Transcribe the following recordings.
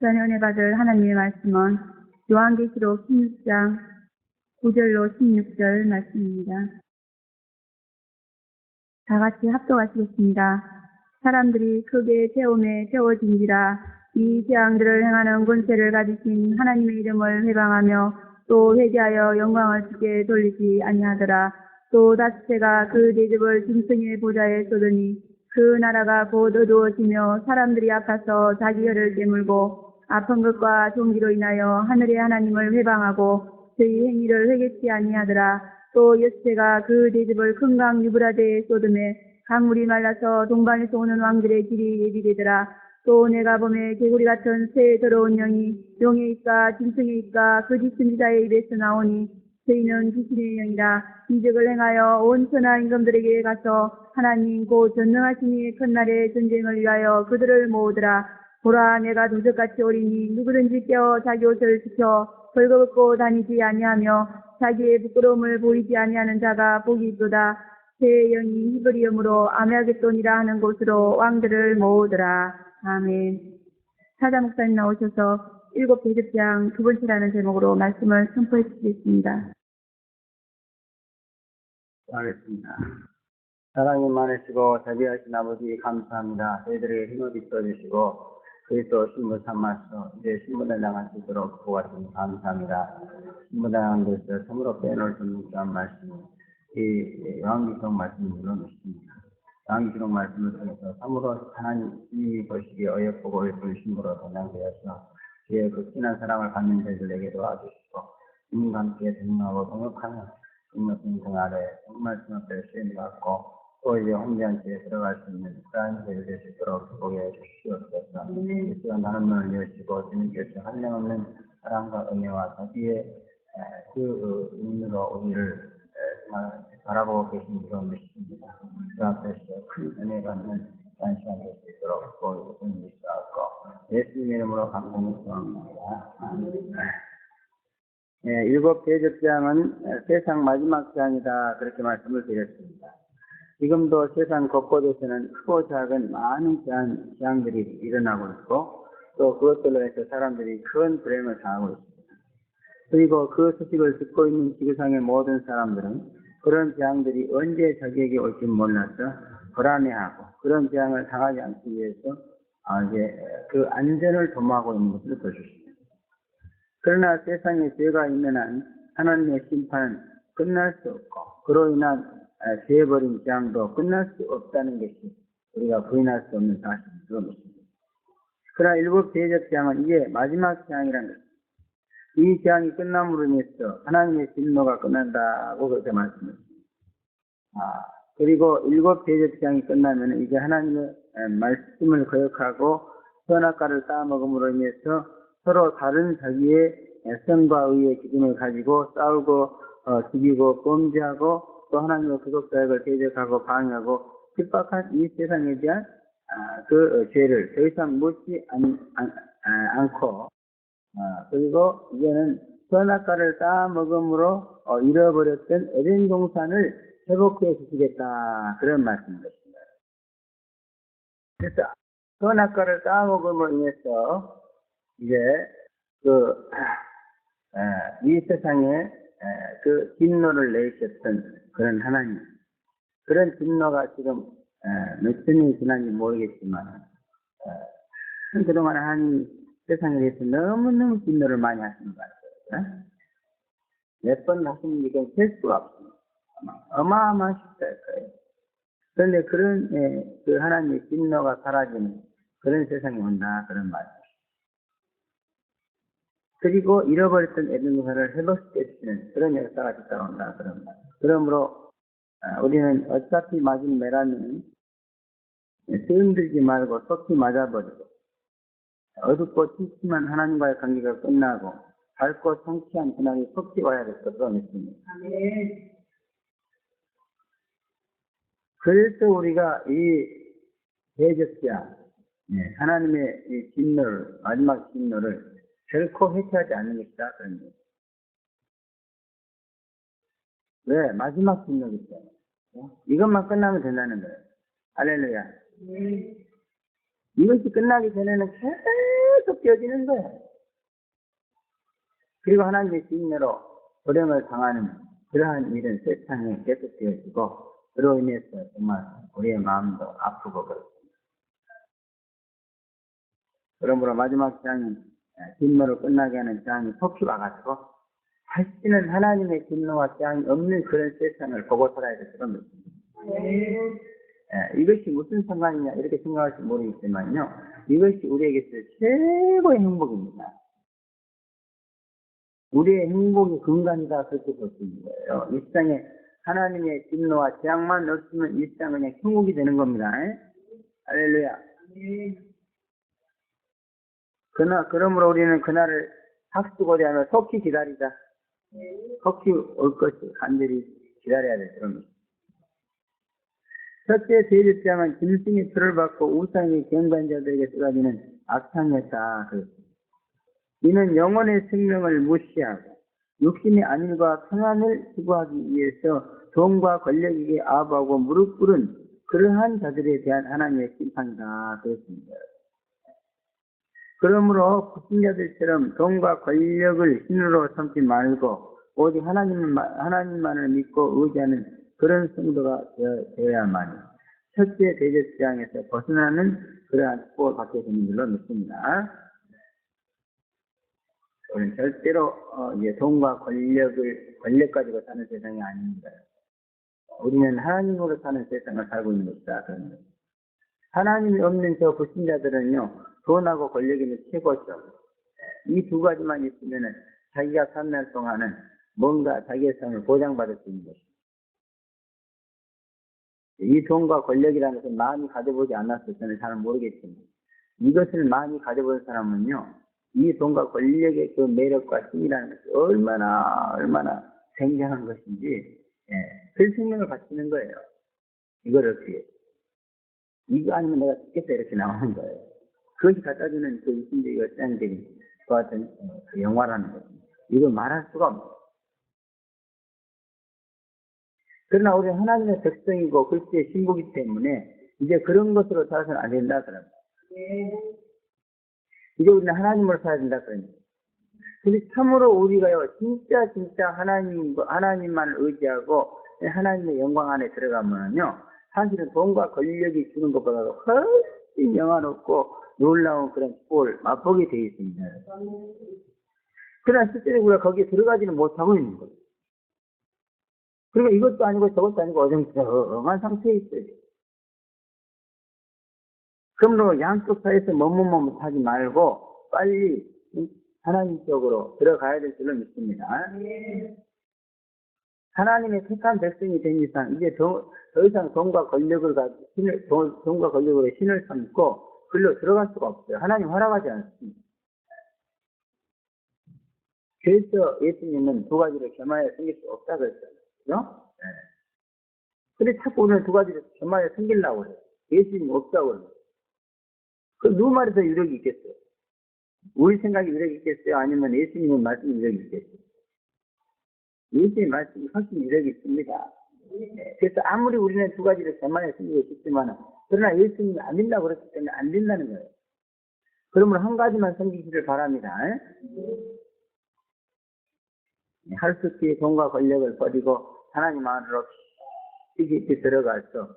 시간에 은혜 받을 하나님의 말씀은 요한계시록 16장 9절로 16절 말씀입니다. 다 같이 합독하시겠습니다. 사람들이 크게 태움에 태워진지라 이 재앙들을 행하는 권세를 가지신 하나님의 이름을 회방하며 또 회개하여 영광을 주께 돌리지 아니하더라. 또 다스새가 그 대접을 짐승의 보좌에 쏟으니 그 나라가 곧 어두워지며 사람들이 아파서 자기 혀를 깨물고 아픈 것과 종기로 인하여 하늘의 하나님을 회방하고 저희 행위를 회개치 아니하더라. 또 엿새가 그 대접을 큰 강 유브라데에 쏟음에 강물이 말라서 동방에서 오는 왕들의 길이 예비되더라. 또 내가 보매 개구리 같은 새 더러운 영이 용의 입과 짐승의 입과 거짓 선지자의 입에서 나오니 저희는 귀신의 영이라. 이적을 행하여 온 천하 임금들에게 가서 하나님 곧 전능하신 이의 큰 날의 전쟁을 위하여 그들을 모으더라. 보라, 내가 도적같이 오리니 누구든지 깨어 자기 옷을 지켜 벌거벗고 다니지 아니하며 자기의 부끄러움을 보이지 아니하는 자가 복이 있도다. 새 영이 히브리엄으로 아메아겟돈이라 하는 곳으로 왕들을 모으더라. 아멘. 사자 목사님 나오셔서 7 대접장 2번째라는 제목으로 말씀을 선포해 주시겠습니다. 하겠습니다. 사랑이 많으시고 자비하신 아버지 감사합니다. 저희들에게 힘을 비춰주시고 그리스도 신부 삼아서 이제 신부에 나갈 수 있도록 도와주셔서 감사합니다. 신부에 나간 것을 참으로 빼놓을 수 없는 그런 말씀, 이 요한계시록 말씀을 물어주십니다. 요한계시록 말씀을 통해서 참으로 하나님이 보시기에 어여쁘고 예쁜 신부로 전향되어서 그의 그 진한 사랑을 받는 저희들에게 도와주시고 주님과 함께 동행하고 동역하는 인생 아래 정말 주 앞에 쓰임 받고 또 이제 홍지한지에 들어갈 수 있는 그러한 저희들 될 수 있도록 축복해 주시옵소서. 이 시간 나는 문을 여시고 주님께서 한량없는 사랑과 은혜와 자비의 그 눈으로 우리를 정말 바라보고 계신 그런 것입니다. 그 앞에서 큰 은혜 받는 그런 시간 될 수 있도록 축복해 주시옵고 예수님의 이름으로 감사합니다. 네, 7 대접장은 세상 마지막 장이다 그렇게 말씀을 드렸습니다. 지금도 세상 곳곳에서는 크고 작은 많은 재앙들이 일어나고 있고 또 그것들로 해서 사람들이 큰 불행을 당하고 있습니다. 그리고 그 소식을 듣고 있는 지구상의 모든 사람들은 그런 재앙들이 언제 자기에게 올지 몰라서 불안해하고 그런 재앙을 당하지 않기 위해서 이제 그 안전을 도모하고 있는 것을 보여주십니다. 그러나 세상에 죄가 있는 한 하나님의 심판은 끝날 수 없고 그로 인한 죄버린 재앙도 끝날 수 없다는 것이 우리가 부인할 수 없는 사실입니다. 그러나 7 대접 재앙은 이게 마지막 재앙이라는 것입니다. 이 재앙이 끝남으로 인해서 하나님의 진노가 끝난다고 그렇게 말씀했습니다. 그리고 7 대접 재앙이 끝나면 이제 하나님의 말씀을 거역하고 선악과를 따먹음으로 인해서 서로 다른 자기의 성과 의의 기준을 가지고 싸우고 죽이고 범죄하고 또 하나님의 구속사역을 대적하고 방해하고 핍박한 이 세상에 대한 그 죄를 더 이상 묻지 않고 그리고 이제는 선악과를 따먹음으로 잃어버렸던 에덴 동산을 회복해 주시겠다 그런 말씀이었습니다. 그래서 선악과를 따먹음으로 인해서 이제 이 세상에 그 진노를 내셨던 그런 하나님, 그런 진노가 지금 몇 년이 지난지 모르겠지만 그동안 하나님 세상에 대해서 너무너무 진노를 많이 하시는 것 같아요. 몇 번 하시는 게 셀 수가 없습니다. 어마어마하실 거예요. 그런데 그런 그 하나님의 진노가 사라지는 그런 세상이 온다 그런 말이에요. 그리고 잃어버렸던 에덴 동산을 회복시키는 그런 역사가 뒤따라온다 그런 말. 그러므로 우리는 어차피 맞은 매라면 쓰임들지 말고 속히 맞아버리고 어둡고 침침한 하나님과의 관계가 끝나고 밝고 성취한 그날이 속히 와야 될 것으로 믿습니다. 그래서 우리가 이 대적자 하나님의 이 진노를 마지막 진노를 결코 회피하지 않는 것이다 그런 거예요. 왜? 마지막 진노기 때문에. 이것만 끝나면 된다는 거예요. 할렐루야. 이것이 끝나기 전에는 계속 되어지는 거예요. 그리고 하나님의 진노로 불행을 당하는 그러한 일은 세상에 계속 되어지고 그로 인해서 정말 우리의 마음도 아프고 그렇습니다. 그러므로 마지막 장이 진노로 끝나게 하는 장이 속히 와가지고 다시는 하나님의 진노와 재앙이 없는 그런 세상을 보고 살아야 될 그런 것입니다. 이것이 무슨 상관이냐 이렇게 생각할지 모르겠지만요. 이것이 우리에게 최고의 행복입니다. 우리의 행복의 근간이다 그렇게 볼 수 있는 거예요. 이 세상에 하나님의 진노와 재앙만 없으면 이 세상은 그냥 천국이 되는 겁니다. 할렐루야. 그러므로 우리는 그날을 학수고대하며 속히 기다리자. 속히 올 것을 간절히 기다려야 될 그런 것입니다. 첫째 대제장은 짐승의 표를 받고 우상의 경관자들에게 쏟아지는 악탕이었다. 이는 영혼의 생명을 무시하고 육신의 안일과 평안을 추구하기 위해서 돈과 권력에게 아부하고 무릎 꿇은 그러한 자들에 대한 하나님의 심판이다. 그랬습니다. 그러므로 불신자들처럼 돈과 권력을 신으로 삼지 말고 오직 하나님만을 믿고 의지하는 그런 성도가 되어야만 첫째 대제사장에서 벗어나는 그러한 축복을 받게 되는 줄로 믿습니다. 우리는 절대로 이제 돈과 권력 가지고 사는 세상이 아닙니다. 우리는 하나님으로 사는 세상을 살고 있는 것이다. 하나님이 없는 저 불신자들은요, 돈하고 권력이면 최고죠. 이 두 가지만 있으면은 자기가 산 날 동안은 뭔가 자기의 삶을 보장받을 수 있는 것입니다. 이 돈과 권력이라는 것을 많이 가져보지 않았을 때는 잘 모르겠지만, 이것을 많이 가져본 사람은요, 이 돈과 권력의 그 매력과 힘이라는 것이 얼마나 굉장한 것인지, 그 생명을 바치는 거예요. 이걸 어떻게, 이거 아니면 내가 죽겠다 이렇게 나오는 거예요. 그것이 갖다주는 그 이심적이고 짱적인 그 같은 그 영화라는 것입니다. 이걸 말할 수가 없어요. 그러나 우리는 하나님의 백성이고 그리스도의 신부이기 때문에 이제 그런 것으로 살아서는 안 된다 그럽니다. 이제 우리는 하나님으로 살아야 된다 그럽니다. 근데 참으로 우리가요 진짜 하나님만을 의지하고 하나님의 영광 안에 들어가면요 사실은 돈과 권력이 주는 것보다 훨씬 영화롭고 놀라운 그런 축복을 맛보게 되어 있습니다. 그러나 실제로 우리가 거기에 들어가지는 못하고 있는 거예요. 그리고 이것도 아니고 저것도 아니고 어정쩡한 상태에 있어요. 그러므로 양쪽 사이에서 머뭇머뭇하지 말고 빨리 하나님 쪽으로 들어가야 될 줄로 믿습니다. 하나님의 택한 백성이 된 이상 이제 더 이상 돈과 권력으로 신을 삼고 그걸로 들어갈 수가 없어요. 하나님 허락하지 않습니다. 그래서 예수님은 두 가지를 겸하여 생길 수 없다고 그랬잖아요. 그죠? 근데 자꾸 우리는 두 가지를 겸하여 생기려고 그래요. 예수님이 없다고 그래요. 그 누구 말이 더 유력이 있겠어요? 우리 생각이 유력이 있겠어요? 아니면 예수님의 말씀이 유력이 있겠어요? 예수님의 말씀이 훨씬 유력이 있습니다. 그래서 아무리 우리는 두 가지를 겸하여 생기고 싶지만 그러나 예수님이 안 된다고 그랬기 때문에 안 된다는 거예요. 그러면 한 가지만 생기기를 바랍니다. 할 수 없이 돈과 권력을 버리고 하나님 안으로 깊이 들어가서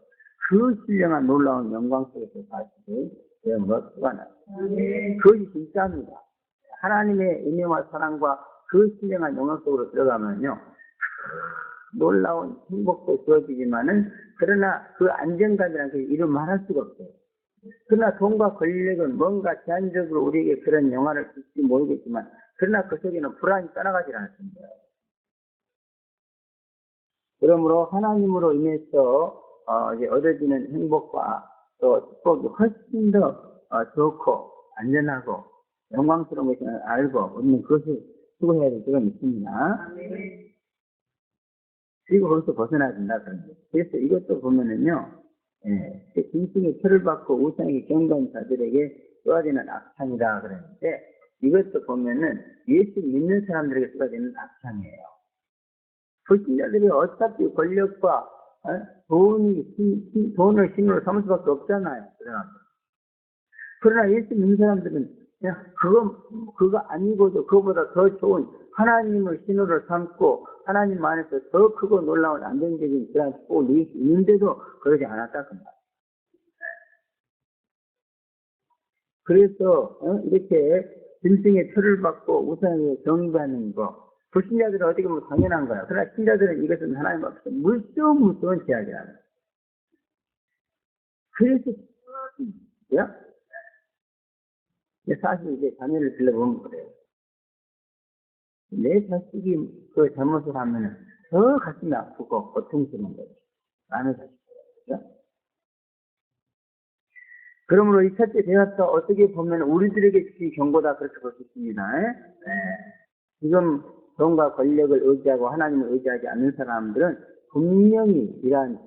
그 신령한 놀라운 영광 속에서 사시를 되어 수가 나요. 그것이 진짜입니다. 하나님의 은혜와 사랑과 그 신령한 영광 속으로 들어가면요 놀라운 행복도 주어지지만은 그러나 그 안정감이라는 게 이루 말할 수가 없어요. 그러나 돈과 권력은 뭔가 제한적으로 우리에게 그런 영화를 줄지 모르겠지만 그러나 그 속에는 불안이 떠나가지 않습니다. 그러므로 하나님으로 인해서 이제 얻어지는 행복과 또 축복이 훨씬 더 좋고 안전하고 영광스러운 것을 알고 얻는 그것을 추구해야 될 줄을 믿습니다. 그리고 거기서 벗어나야 된다 그런 거예요. 그래서 이것도 보면은요, 짐승의 표를 받고 우상에게 경배하는 자들에게 쏟아지는 악창이다 그러는데 이것도 보면은 예수 믿는 사람들에게 쏟아지는 악창이에요. 불신자들이 어차피 권력과 돈을 힘으로 삼을 수밖에 없잖아요. 그러나 예수 믿는 사람들은 그냥 그거 아니고도 그거보다 더 좋은 하나님의 신호를 삼고 하나님 안에서 더 크고 놀라운 안정적인 그런 축복을 누릴 수 있는데도 그러지 않았다 그 말. 그래서 이렇게 짐승의 표를 받고 우상에 경배하는 거 불신자들은 어떻게 보면 당연한 거야. 그러나 신자들은 이것은 하나님 앞에서 무서운 제약이라는 거야. 그래서 야? 사실 이제 자녀를 들려보면 그래요. 내 자식이 그 잘못을 하면 더 가슴이 아프고 고통스러운 거죠. 남의 자식이요. 그러므로 이 첫째 대화도 어떻게 보면 우리들에게 주신 경고다 그렇게 볼 수 있습니다. 지금 돈과 권력을 의지하고 하나님을 의지하지 않는 사람들은 분명히 이러한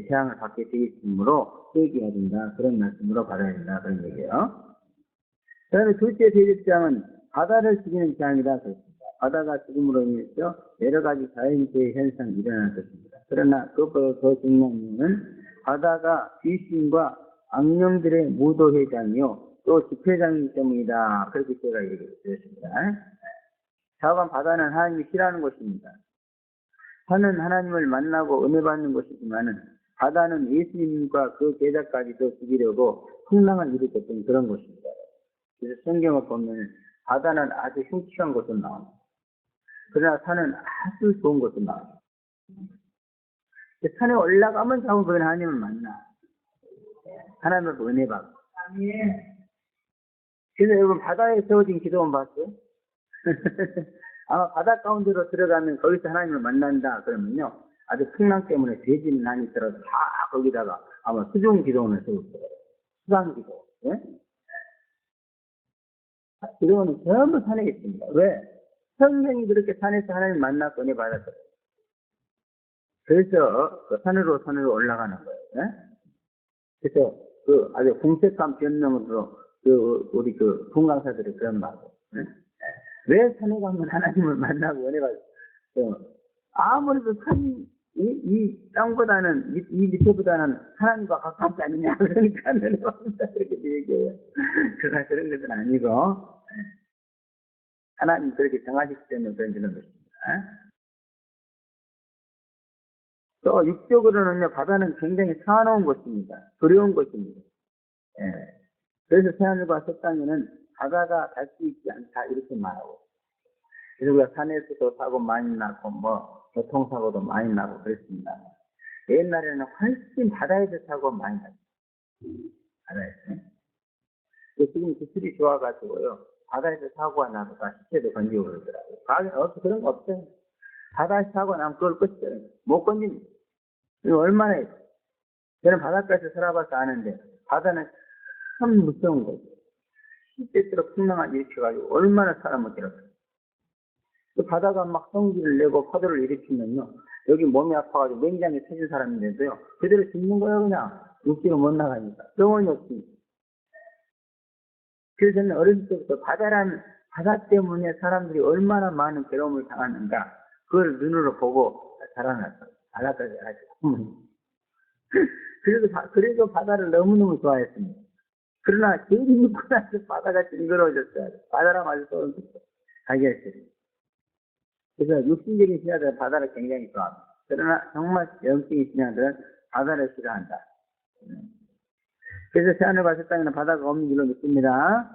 재앙을 받게 되어 있으므로 회개해야 된다. 그런 말씀으로 받아야 된다. 그런 얘기예요. 그 다음에 둘째 대접장은 바다를 죽이는 재앙이다. 그렇습니다. 바다가 죽음으로 인해서 여러 가지 자연재해 현상이 일어날 것입니다. 그러나 그것보다 더 중요한 것은 바다가 귀신과 악령들의 무도회장이요 또 집회장이기 때문이다. 그렇게 제가 얘기했습니다. 자관 바다는 하나님이 싫어하는 곳입니다. 산은 하나님을 만나고 은혜 받는 곳이지만은 바다는 예수님과 그 제자까지도 죽이려고 풍랑을 일으켰던 그런 곳입니다. 그래서 성경을 보면 바다는 아주 흉측한 곳으로 나옵니다. 그러나 산은 아주 좋은 곳으로 나옵니다. 산에 올라가면 자꾸 그건 하나님을 만나. 하나님을 은혜 받고. 그래서 여러분 바다에 세워진 기도원 봤어요? 아마 바다 가운데로 들어가면 거기서 하나님을 만난다 그러면요. 아주 풍랑 때문에 돼지는 많이 들어서 다 거기다가 아마 수중 기도원을 세웠어요. 수상 기도. 예? 기도원은 전부 산에 있습니다. 왜? 성령이 그렇게 산에서 하나님을 만나고 은혜 받았어요. 그래서 그 산으로 올라가는 거예요. 예? 그래서 그 아주 공색한 변명으로 우리 분강사들이 그런 말이에요. 예? 왜 산에 가면 하나님을 만나고 은혜 받았어요? 아무래도 이 땅보다는 이 밑에보다는 하나님과 가깝지 않느냐 그러니까 은혜 받는다 그렇게 얘기해요. 그러나 그런 것은 아니고 하나님 그렇게 정하셨기 때문에 그런 것입니다. 또 육적으로는요 바다는 굉장히 사나운 곳입니다. 두려운 곳입니다. 예. 그래서 새하늘과 새 땅에는 바다가 갈 수 있지 않다 이렇게 말하고 그래서 우리가 산에서도 사고 많이 나고 교통사고도 많이 나고 그랬습니다. 옛날에는 훨씬 바다에서 사고 많이 났어요. 바다에서. 지금 기술이 좋아가지고요. 바다에서 사고가 나서 시체도 건지고 그러더라고요. 과거에 그런 거 없어요. 바다에서 사고 나면 그걸 끝이에요. 못 건집니다. 얼마나 해요. 저는 바닷가에서 살아봐서 아는데 바다는 참 무서운 거죠. 시대대로 풍랑을 일으켜가지고 얼마나 사람을 괴롭혀요. 그 바다가 막 성기를 내고 파도를 일으키면요. 여기 몸이 아파가지고 맹장에 터진 사람인데도요. 그대로 죽는 거예요 그냥. 육지로 못 나가니까. 병원이 없습니다. 그래서 저는 어렸을 때부터 바다 때문에 사람들이 얼마나 많은 괴로움을 당하는가 그걸 눈으로 보고 자라났어요. 바닷가에 가지고. 그래서 바다를 너무너무 좋아했습니다. 그러나 제일 믿고 나서 바다가 징그러워졌어요. 바다랑 아주 떨어졌어요. 가기가 싫어요. 그래서 육신적인 신자들은 바다를 굉장히 좋아합니다. 그러나 정말 영적인 신자들은 바다를 싫어한다. 그래서 새하늘과 새 땅에는 바다가 없는 줄로 믿습니다.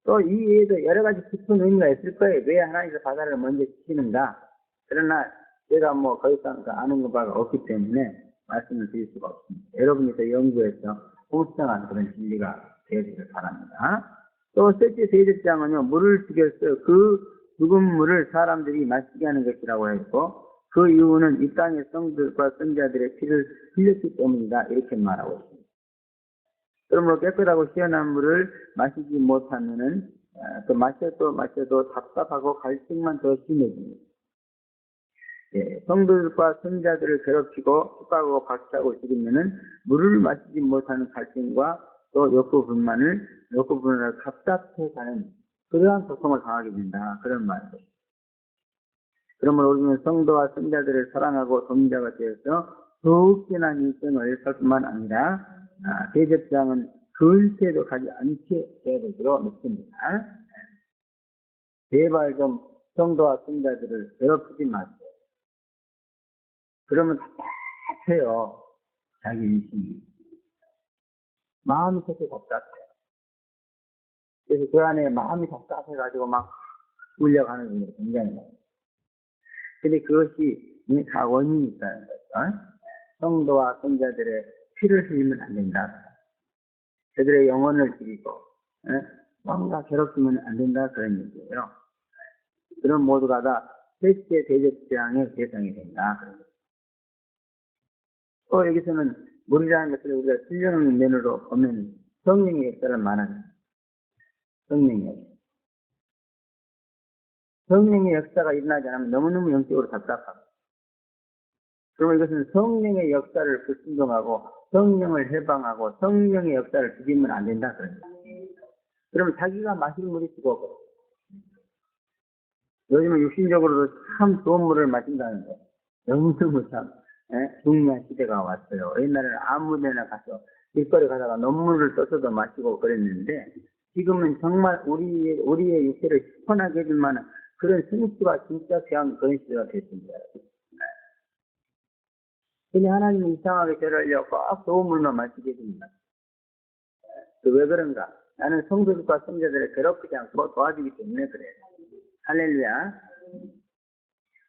또 이 외에도 여러 가지 깊은 의미가 있을 거예요. 왜 하나님께서 바다를 먼저 지키는가? 그러나 제가 거기서 아는 바가 없기 때문에 말씀을 드릴 수가 없습니다. 여러분이 더 연구해서 공평한 그런 진리가 되어지길 바랍니다. 또 셋째 대접장은요, 물을 죽였어요. 그 죽은 물을 사람들이 마시게 하는 것이라고 했고, 그 이유는 이 땅의 성들과 선자들의 피를 흘렸기 때문이다. 이렇게 말하고 있습니다. 그러므로 깨끗하고 시원한 물을 마시지 못하면은, 또 마셔도 답답하고 갈증만 더 심해집니다. 예, 성들과 선자들을 괴롭히고 축하하고 박차고 죽이면은 물을 마시지 못하는 갈증과 또 욕구분을 답답해가는 그러한 고통을 당하게 된다. 그런 말이죠. 그러므로 우리는 성도와 선자들을 사랑하고 돕자가 되어서 더욱 진한 일생을 살 뿐만 아니라 대접장은 근세도 가지 않게 해야 되도록 믿습니다. 제발 좀 성도와 성자들을 괴롭히지 마세요. 그러면 답답해요. 자기 인심이. 마음이 그렇게 답답해요. 그래서 그 안에 마음이 답답해가지고 막 울려가는 분이 굉장히 많아요. 근데 그것이 다 원인이 있다는 거죠. 성도와 성자들의 피를 흘리면 안 된다. 그들의 영혼을 죽이고 뭔가 괴롭히면 안 된다 그런 얘기예요. 그런 모두가 다 셋째 대접장의 대상이 된다. 또 여기서는 물이라는 것을 우리가 신령한 면으로 보면 성령의 역사를 말하는 성령의 역사. 성령의 역사가 일어나지 않으면 너무너무 영적으로 답답하고 그러면 이것은 성령의 역사를 불순종하고 성령을 해방하고 성령의 역사를 죽이면 안 된다 그런 거예요. 그러면 자기가 마실 물이 죽어버려요. 요즘은 육신적으로도 참 좋은 물을 마신다는 거. 너무너무 참 중요한 시대가 왔어요. 옛날에는 아무 데나 가서 길거리 가다가 논물을 떠서도 마시고 그랬는데 지금은 정말 우리의 육체를 시원하게 해줄 만한 그런 생수가 진짜 귀한 그런 시대가 됐습니다. 근데 하나님은 이상하게 저를 꼭 좋은 물만 마시게 해줍니다. 왜 그런가? 나는 성도들과 성자들을 괴롭히지 않고 도와주기 때문에 그래요. 할렐루야.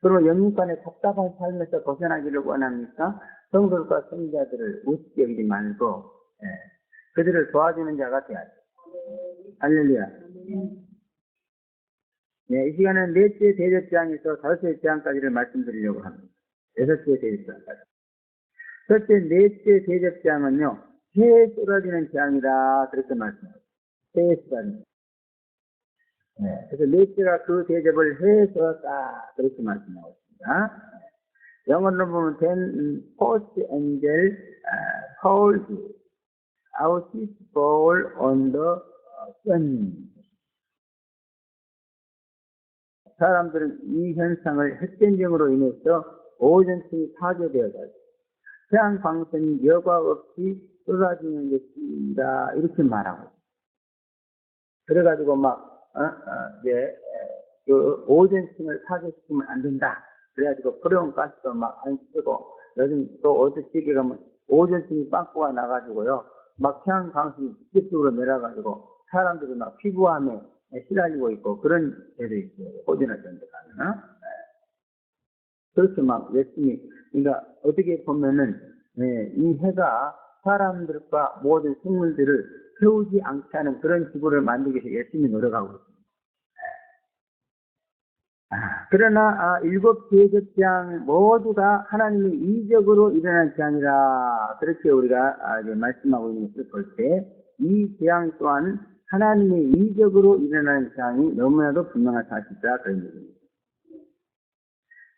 그러면 영육간의 답답한 삶에서 벗어나기를 원합니까? 성도들과 성자들을 우습게 여기지 말고 그들을 도와주는 자가 되어야 돼요. 할렐루야. 네, 이 시간은 넷째 대접장에서 다섯째 장까지를 말씀드리려고 합니다. 여섯째 대접장까지. 첫째, 넷째 대접장은요, 해에 쏟아지는 장이다. 그렇게 말씀합니다. 해에 쏟아지는. 네, 그래서 넷째가 그 대접을 해에 쏟았다. 그렇게 말씀하고 있습니다. 영어로 보면 then post angel called out his bowl on the sun. 사람들은 이 현상을 햇변경으로 인해서 오존층이 파괴되어가지고 태양 광선이 여과 없이 쏟아지는 것이다 이렇게 말하고 그래가지고 그 오존층을 파괴시키면 안 된다. 그래가지고 프레온 가스도 막 안 쓰고 요즘 또 어디에 가면 오존층이 빵꾸가 나가지고요 막 태양 광선이 직접적으로 내려가지고 사람들이 막 피부암에 시달리고 있고 그런 애도 있어요. 호전을 전달하는. 그렇게 막 열심히 그러니까 어떻게 보면은 이 해가 사람들과 모든 생물들을 태우지 않게 하는 그런 지구를 만들기 위해서 열심히 노력하고 있습니다. 그러나 일곱 대접장 모두가 하나님의 이적으로 일어난 재앙이라 그렇게 우리가 말씀하고 있는 것을 볼 때 이 재앙 또한 하나님의 이적으로 일어나는 재앙이 너무나도 분명한 사실이다 그런 얘기입니다.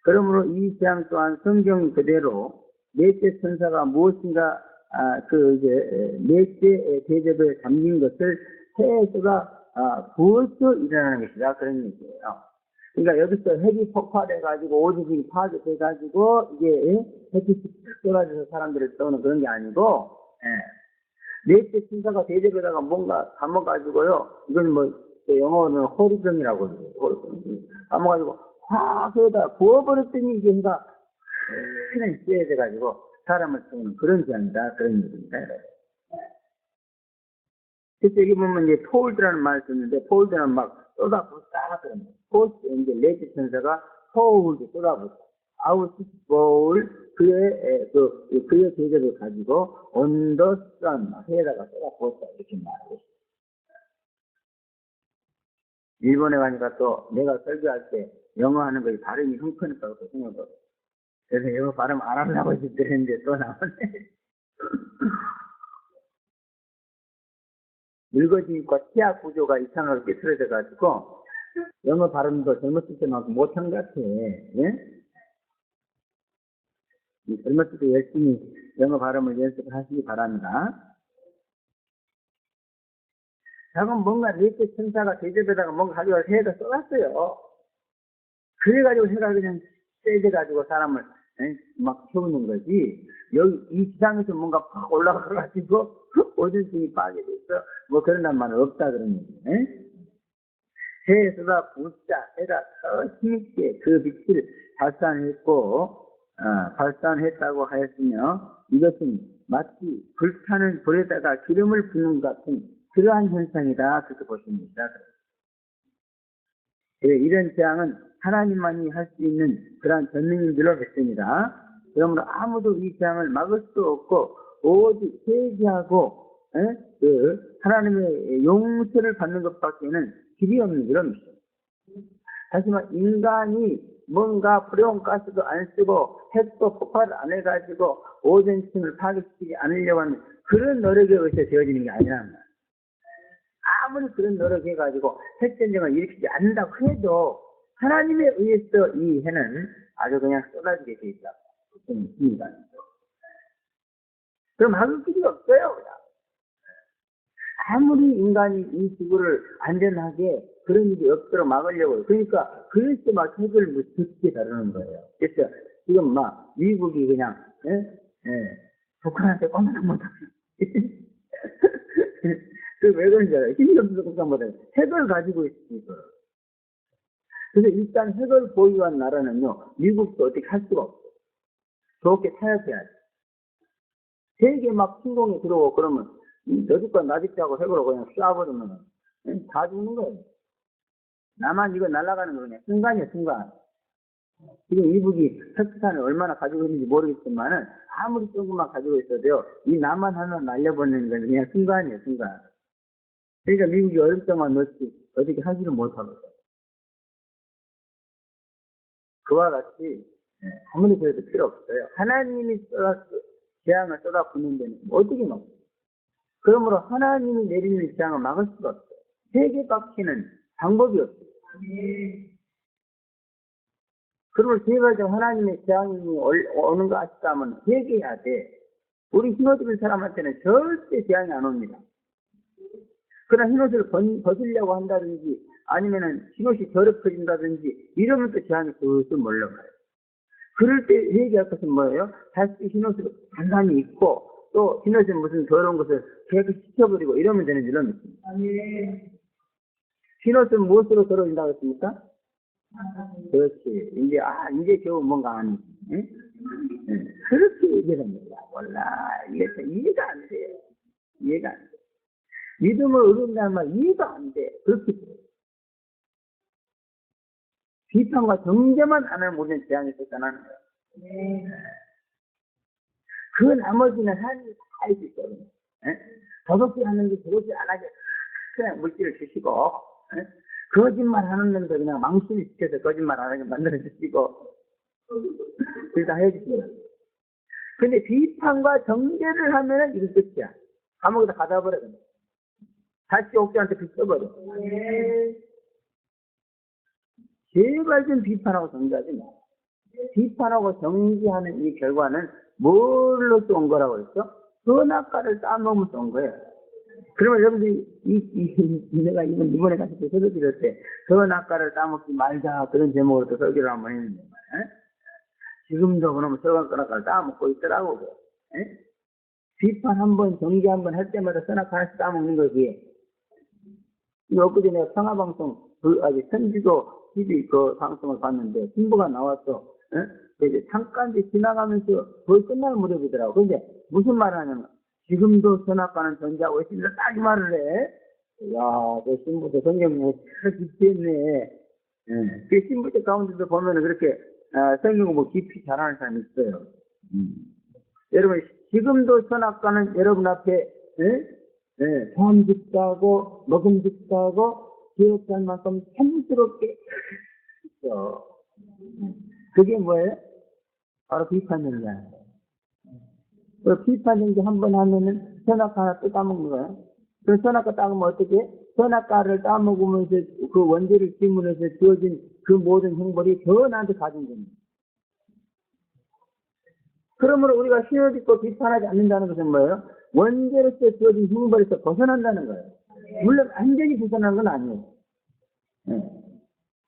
그러므로 이 재앙 또한 성경 그대로 넷째 천사가 무엇인가 넷째 대접에 담긴 것을 해에서가 부어서 일어나는 것이다 그런 얘기예요. 그러니까 여기서 핵이 폭발해가지고 오존층이 파괴돼가지고 이게 햇빛이 쏟아져서 사람들을 떠오는 그런 게 아니고 넷째 천사가 대접에다가 뭔가 담아가지고요. 이건 영어로는 호리병이라고 해요. 담아가지고 확 여기다 부어버렸더니 이게 해가 그냥 쎄해져가지고 사람을 태우는 그런 재앙이다. 그런 얘기입니다. 그래서 여기 보면 이제 폴드라는 말을 썼는데 폴드는 막 쏟아붓다 그런 거예요. 폴드 이제 넷째 천사가 폴드 쏟아붓다. 아우스 볼 그의 대접을 가지고 언더선 해에다가 쏟아부었다 이렇게 말하고 있어요. 일본에 가니까 또 내가 설교할 때 영어 하는 것이 발음이 흉크니까 그렇게 생각하고 그래서 영어 발음 안 하려고 했는데 또 나오네. 늙어지니까 치아 구조가 이상하게 삐뚤어져가지고 영어 발음도 젊었을 때만큼 못한 것 같아. 예? 젊었을 때 열심히 영어 발음을 연습하시기 바랍니다. 자금 뭔가 넷째 천사가 대접에다가 뭔가 가져가 해에다 쏟았어요. 그래가지고 해가 그냥 세져가지고 사람을 막 태우는 거지. 여기 이 지상에서 뭔가 팍 올라가가지고 오존층이 파괴돼서 뭐 그런 말은 없다 그런 얘기네. 해에서다 부자 해가 더 힘있게 그 빛을 발산했다고 하였으며 이것은 마치 불타는 불에다가 기름을 붓는 것 같은 그러한 현상이다 그렇게 보십니다. 이런 재앙은 하나님만이 할 수 있는 그러한 전능인 줄로 믿습니다. 그러므로 아무도 이 재앙을 막을 수 없고 오직 회개하고 그 하나님의 용서를 받는 것밖에는 길이 없는 줄로 믿습니다. 다시 말해 인간이 뭔가 프레온가스도 안 쓰고 핵도 폭발 안 해가지고 오존층을 파괴시키지 않으려고 하는 그런 노력에 의해서 되어지는 게 아니라는 거예요. 아무리 그런 노력해가지고 핵전쟁을 일으키지 않는다고 해도 하나님에 의해서 이 해는 아주 그냥 쏟아지게 돼 있다고 믿습니다. 그럼 막을 길이 없어요. 그냥. 아무리 인간이 이 지구를 안전하게 그런 일이 없도록 막으려고 해요. 그러니까 그래서 막 핵을 무섭게 다루는 거예요. 그래서 지금 막 미국이 그냥 북한한테 ቋ만 한번 왜 그런지 알아요? 힘이 없어서 국가보다 핵을 가지고 있으니까. 그래서 일단 핵을 보유한 나라는요, 미국도 어떻게 할 수가 없어요. 좋게 타협해야지. 세계 막 침공이 들어오고 그러면 너집과 나집자고 핵으로 그냥 쏴버리면 다 죽는 거예요. 나만 이거 날아가는 거 그냥 순간이에요, 순간. 지금 미국이 핵탄을 얼마나 가지고 있는지 모르겠지만은 아무리 조금만 가지고 있어도요, 이 나만 하나 날려버리는 건 그냥 순간이에요, 순간. 그러니까 미국이 어렵다만 넣지 어떻게 하지를 못하거든요. 그와 같이 아무리 그래도 필요 없어요. 하나님이 재앙을 쏟아붓는 데는 어떻게 막어요? 그러므로 하나님이 내리는 재앙을 막을 수가 없어요. 세계밖에는 방법이 없어요. 그러면 제발 좀 하나님의 재앙이 오는 것 같다 하면 회개해야 돼. 우리 신호들은 사람한테는 절대 재앙이 안 옵니다. 그러나 흰옷을 벗으려고 한다든지 아니면은 흰옷이 더럽혀진다든지 이러면 또 재앙이 슬슬 몰려가요. 그럴 때 회개할 것은 뭐예요? 다시 흰옷을 단단히 입고 또 흰옷은 무슨 더러운 것을 계속 씻어버리고 이러면 되는 줄로 믿습니다. 흰옷은 무엇으로 더러워진다고 했습니까? 그렇지. 이제 겨우 뭔가 아니지. 응? 그렇게 얘기합니다. 몰라. 이해가 안 돼요. 이해가 안 돼. 믿음을 얻는다는 말 이해가 안 돼. 그렇게 돼. 비판과 정죄만 안 하면 모든 재앙이 쏟아나는 거야. 그 나머지는 하나님이 다 할 수 있거든요. 저것이 하는지 저것이 안 하게 그냥 물질을 주시고 거짓말 하는 놈도 그냥 망신을 시켜서 거짓말 안 하게 만들어 주시고 그래서 다 해주십니다. 근데 비판과 정죄를 하면은 이거 끝이야. 감옥에다 가다 버려. 다시 옥주한테 비춰버려. 제발 좀 비판하고 정지하지 마. 비판하고 정지하는 이 결과는 뭘로서 온 거라고 했어? 선악과를 따먹으면서 온 거예요. 그러면 여러분들이 내가 이번에 같이 설교 드릴 때 선악과를 따먹지 말자 그런 제목으로 또 설교를 한번 했는데 지금도 그러면 선악과를 따먹고 있더라고. 비판 한번 정지 한번 할 때마다 선악과 하나씩 따먹는 거지. 엊그제 내가 평화방송 아직 선지도 TV 그 방송을 봤는데 신부가 나와서 이제 잠깐 지나가면서 거의 끝날 무렵이더라고. 근데 무슨 말을 하냐면 지금도 선악과는 존재하고 있습니다. 딱 이 말을 해. 야, 그 신부도 성경에 잘 깊이 했네. 그 신부들 가운데도 보면은 그렇게 성경 뭐 깊이 잘하는 사람이 있어요. 여러분 지금도 선악과는 여러분 앞에 탐짓다고 먹음직다고 기억할 만큼 탐스럽게 있어. 그게 뭐예요? 바로 비판입니다. 비판인지 한번 하면은 선악과 하나 또 따먹는 거예요. 그 선악과 따먹으면 어떻게? 선악과를 따먹으면서 그 원죄를 지문해서 주어진 그 모든 형벌이 더 나한테 가진 겁니다. 그러므로 우리가 신을 짓고 비판하지 않는다는 것은 뭐예요? 원죄로서 주어진 형벌에서 벗어난다는 거예요. 물론 완전히 벗어나는 건 아니에요.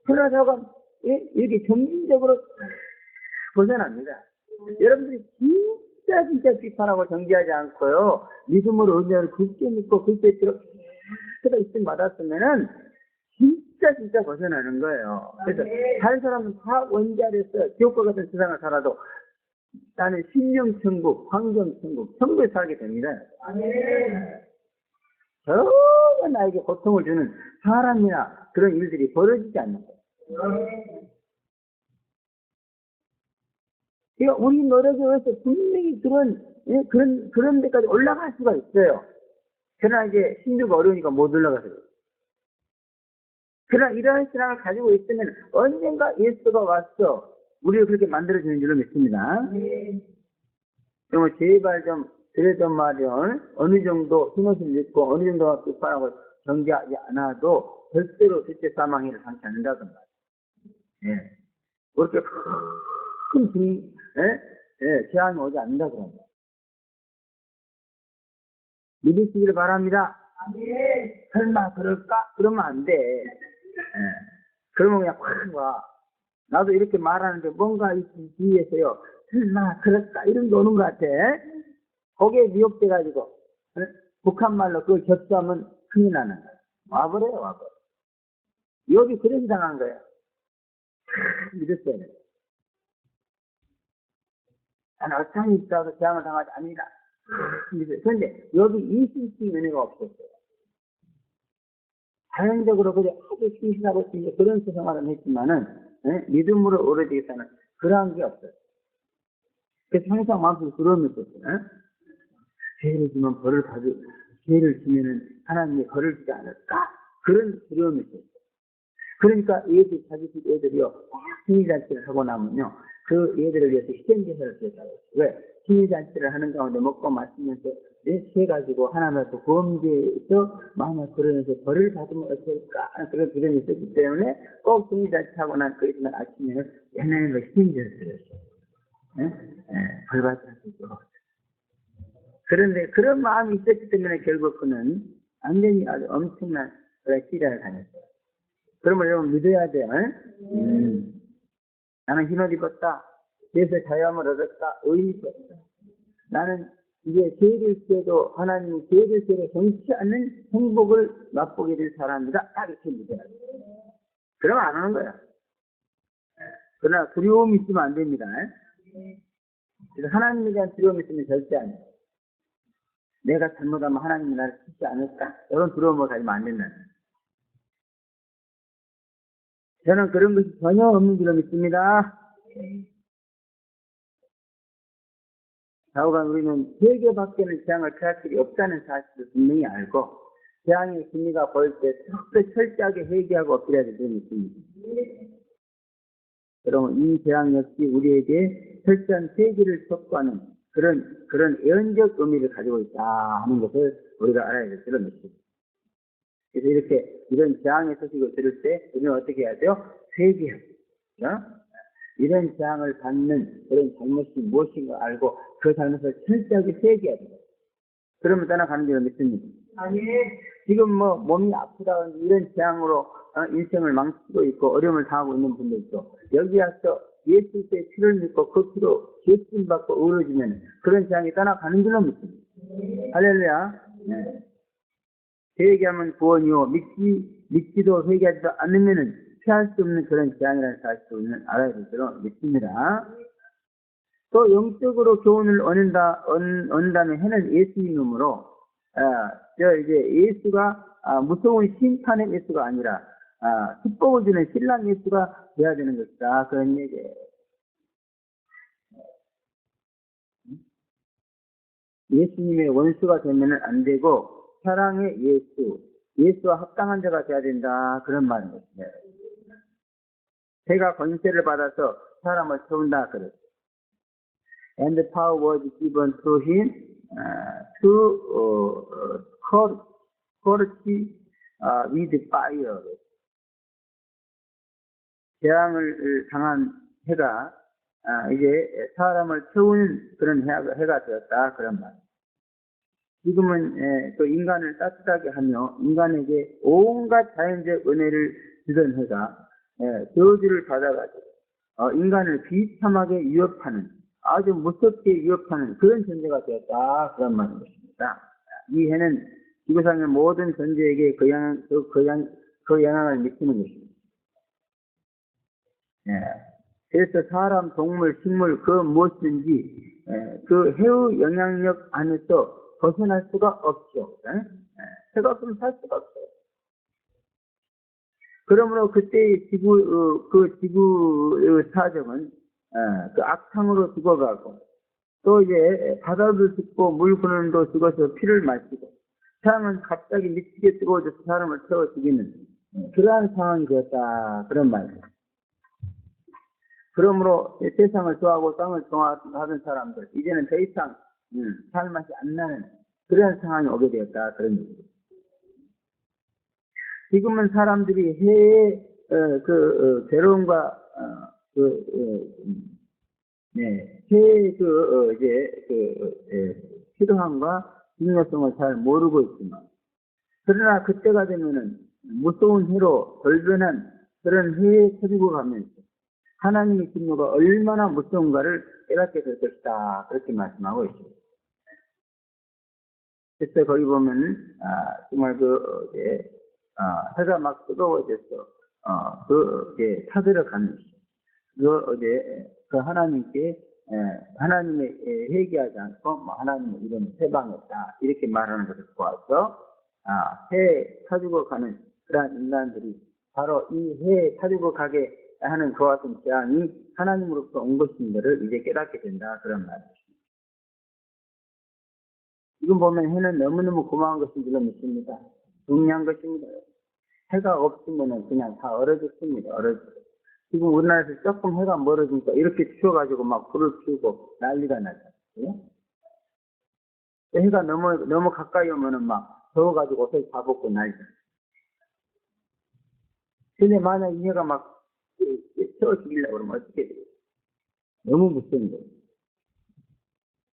그러나 저건 이렇게 점진적으로 벗어납니다. 여러분들이 진짜 비판하고 정지하지 않고요. 믿음으로 은혜를 굳게 믿고 굳게 들어 있음 받았으면은 진짜 벗어나는 거예요. 그래서 다른 사람은 다 원자로서 지옥과 같은 세상을 살아도 나는 심령천국, 환경천국, 천국에 살게 됩니다. 정말 나에게 고통을 주는 사람이나 그런 일들이 벌어지지 않는 거예요. 그러니까 우리 노력에 의해서 분명히 그런 데까지 올라갈 수가 있어요. 그러나 이제 신주가 어려우니까 못 올라가서. 그러나 이러한 신앙을 가지고 있으면 언젠가 예수가 와서 우리를 그렇게 만들어주는 줄로 믿습니다. 그러면 제발 좀 그래도 말이야 어느 정도 힘을 믿고 어느 정도 비판하고 정지하지 않아도 절대로 실제 사망일을 당치 않는다던 말이에요. 예. 그렇게 큰 재앙이 오지 않는다 그런 거예요. 믿으시기를 바랍니다. 설마 그럴까? 그러면 안 돼. 그러면 그냥 확 와. 나도 이렇게 말하는데 뭔가 이 뒤에서요. 설마 그럴까? 이런 게 오는 것 같아. 거기에 미혹돼가지고 북한말로 그걸 접수하면 큰일 나는 거야. 와버려요. 와버려. 여기 그래서 당한 거예요. 믿었어야 돼. 나는 어창이 있어서 재앙을 당하지 않으리라. 그런데 여기 이실시 은혜가 없었어요. 자연적으로 그래 아주 신실하고 그런 생활을 했지만은 믿음으로 오래되게 사는 그러한 게 없어요. 그래서 항상 마음속에 두려움이 있었어요. 죄를 지면 벌을 받을, 죄를 지면은 하나님이 벌을 주지 않을까? 그런 두려움이 있었어요. 그러니까 자기 집 애들이요, 생일잔치를 하고 나면요, 그 애들을 위해서 희생제사를 드렸다고 했어요. 왜? 생일잔치를 하는 가운데 먹고 마시면서 해가지고 하나님께서 범죄에서 마음을 걸으면서 벌을 받으면 어떨까? 그런 두려움이 있었기 때문에 꼭 생일잔치 하고 난 그 이튿날 아침에는 옛날에 희생제사를 드렸어요. 벌 받을 수 있도록. 그런데 그런 마음이 있었기 때문에 결국 그는 완전히 아주 엄청난 시련을 다녔어요. 그러면 여러분 믿어야 돼요. 나는 흰옷 입었다. 그래서 자유함을 얻었다. 의인이 있었다. 나는 이제 죄를 지어도 하나님이 죄를 지어도 정치 않는 행복을 맛보게 될 사람이다. 딱 이렇게 믿어야 돼요. 그러면 안 하는 거야. 그러나 두려움이 있으면 안 됩니다. 그래서 하나님에 대한 두려움이 있으면 절대 안 돼요. 내가 잘못하면 하나님이 나를 치지 않을까? 이런 두려움을 가지면 안 된다. 저는 그런 것이 전혀 없는 줄로 믿습니다. 좌우간 우리는 세계밖에는 재앙을 피할 길이 없다는 사실을 분명히 알고 재앙의 심리가 보일 때 더 철저하게 회개하고 엎드려야 될 줄로 믿습니다. 그러면 이 재앙 역시 우리에게 철저한 회개를 촉구하는 그런 예언적 의미를 가지고 있다 하는 것을 우리가 알아야 될 줄로 믿습니다. 그래서 이렇게 이런 재앙의 소식을 들을 때 우리는 어떻게 해야 돼요? 회개하고 이런 재앙을 받는 그런 잘못이 무엇인가 알고 그 잘못을 철저하게 회개해야 돼요. 그러면 떠나가는 줄로 믿습니다. 지금 몸이 아프다 이런 재앙으로 인생을 망치고 있고 어려움을 당하고 있는 분도 있고 여기 와서 예수의 피를 믿고 그 피로 예수님 받고 의로워지면 그런 재앙이 떠나가는 줄로 믿습니다. 할렐루야. 회개하면 구원이요 믿지도 회개하지도 않으면은 피할 수 없는 그런 재앙이라는 사실을 알아야 될 줄로 믿습니다. 또 영적으로 교훈을 얻는다면 해는 예수님으로 이제 예수가 무서운 심판의 예수가 아니라 축복을 주는 신랑 예수가 되어야 되는 것이다. 그런 얘기예요. 예수님의 원수가 되면 안 되고 사랑의 예수와 합당한 자가 되어야 된다. 그런 말인 것이에요. 제가 권세를 받아서 사람을 세운다. 그랬어요. And the power was given to him to quench with fire. 재앙을 당한 해가 이제 사람을 태우는 그런 해가 되었다. 그런 말. 지금은 또 인간을 따뜻하게 하며 인간에게 온갖 자연적 은혜를 주던 해가 저주를 받아가지고 인간을 비참하게 위협하는 아주 무섭게 위협하는 그런 존재가 되었다. 그런 말인 것입니다. 이 해는 지구상의 모든 존재에게 그 영향을 미치는 것입니다. 예. 그래서 사람, 동물, 식물, 그 무엇든지 그 해의 영향력 안에서 벗어날 수가 없죠. 해가 없으면 살 수가 없어요. 그러므로 그때의 지구의 사정은 그 악탕으로 죽어가고 또 이제 바다도 죽고 물 근원도 죽어서 피를 마시고 태양은 갑자기 미치게 뜨거워져서 사람을 태워 죽이는 그러한 상황이 되었다. 그런 말입니다. 그러므로 세상을 좋아하고 땅을 좋아하던 사람들 이제는 더 이상 살맛이 안 나는 그런 상황이 오게 되었다. 그런 얘기입니다. 지금은 사람들이 해의 괴로움과 해의 필요함과 중요성을 잘 모르고 있지만 그러나 그때가 되면은 무서운 해로 돌변한 그런 해에 터지고 가면서 하나님의 진노가 얼마나 무서운가를 깨닫게 될 것이다. 그렇게 말씀하고 있습니다. 그래서 거기 보면은 정말 해가 막 뜨거워져서 타들어가는 그 하나님께 하나님의 회개하지 않고 하나님의 이름을 해방했다 이렇게 말하는 것을 보아서 해에 타주고 가는 그러한 인간들이 바로 이 해에 타주고 가게 하는 그와 같은 재앙이 하나님으로부터 온 것인 것을 이제 깨닫게 된다 그런 말입니다. 지금 보면 해는 너무너무 고마운 것인 줄로 믿습니다. 중요한 것입니다. 해가 없으면 그냥 다 얼어 죽습니다. 지금 우리나라에서 조금 해가 멀어지니까 이렇게 추워가지고 막 불을 피우고 난리가 나잖아요. 해가 너무 가까이 오면은 막 더워가지고 옷을 다 벗고 난리가 나요. 근데 만약 이 해가 막 태워 죽이려고 그러면 어떻게 돼요? 너무 무서운 거예요.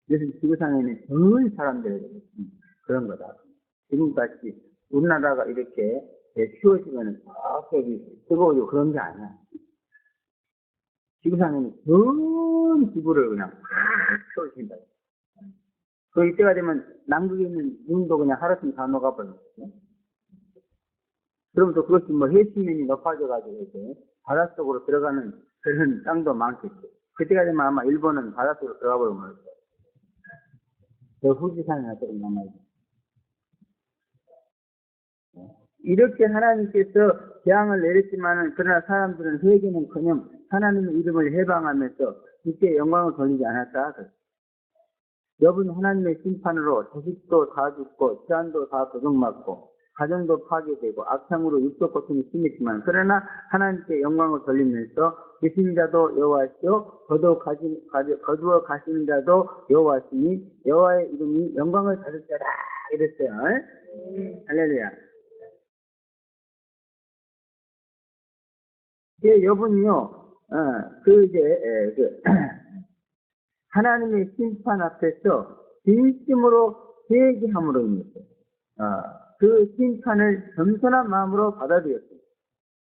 그래서 지구상에는 좋은 사람들에게 그런 거다. 지금같이 우리나라가 이렇게 추워지면 갑자기 뜨거워지고 그런 게 아니야. 지구상에는 전 지구를 그냥 채워진다. 그 이때가 되면 남극에 있는 눈도 그냥 하루쯤 다 녹아버리거든요. 그럼 또 그것이 해수면이 높아져가지고 이렇게 바닷속으로 들어가는 그런 땅도 많겠죠. 그때가 되면 아마 일본은 바닷속으로 들어가 버리면 할 거예요. 저 후지산이나 조금 남아있죠. 이렇게 하나님께서 재앙을 내렸지만은 그러나 사람들은 회개는커녕 하나님의 이름을 해방하면서 그때 영광을 돌리지 않았다. 여분 하나님의 심판으로 자식도 다 죽고 치안도 다 도둑맞고 가정도 파괴되고 악창으로 육적 고통이 심했지만 그러나 하나님께 영광을 돌리면서 계신 자도 여호와시요 거두어 가시는 자도 여호와시니 여호와의 이름이 영광을 받을자라 이랬어요. 할렐루야. 여분요, 하나님의 심판 앞에서 진심으로 회개함으로 인해서, 그 심판을 겸손한 마음으로 받아들였습니다.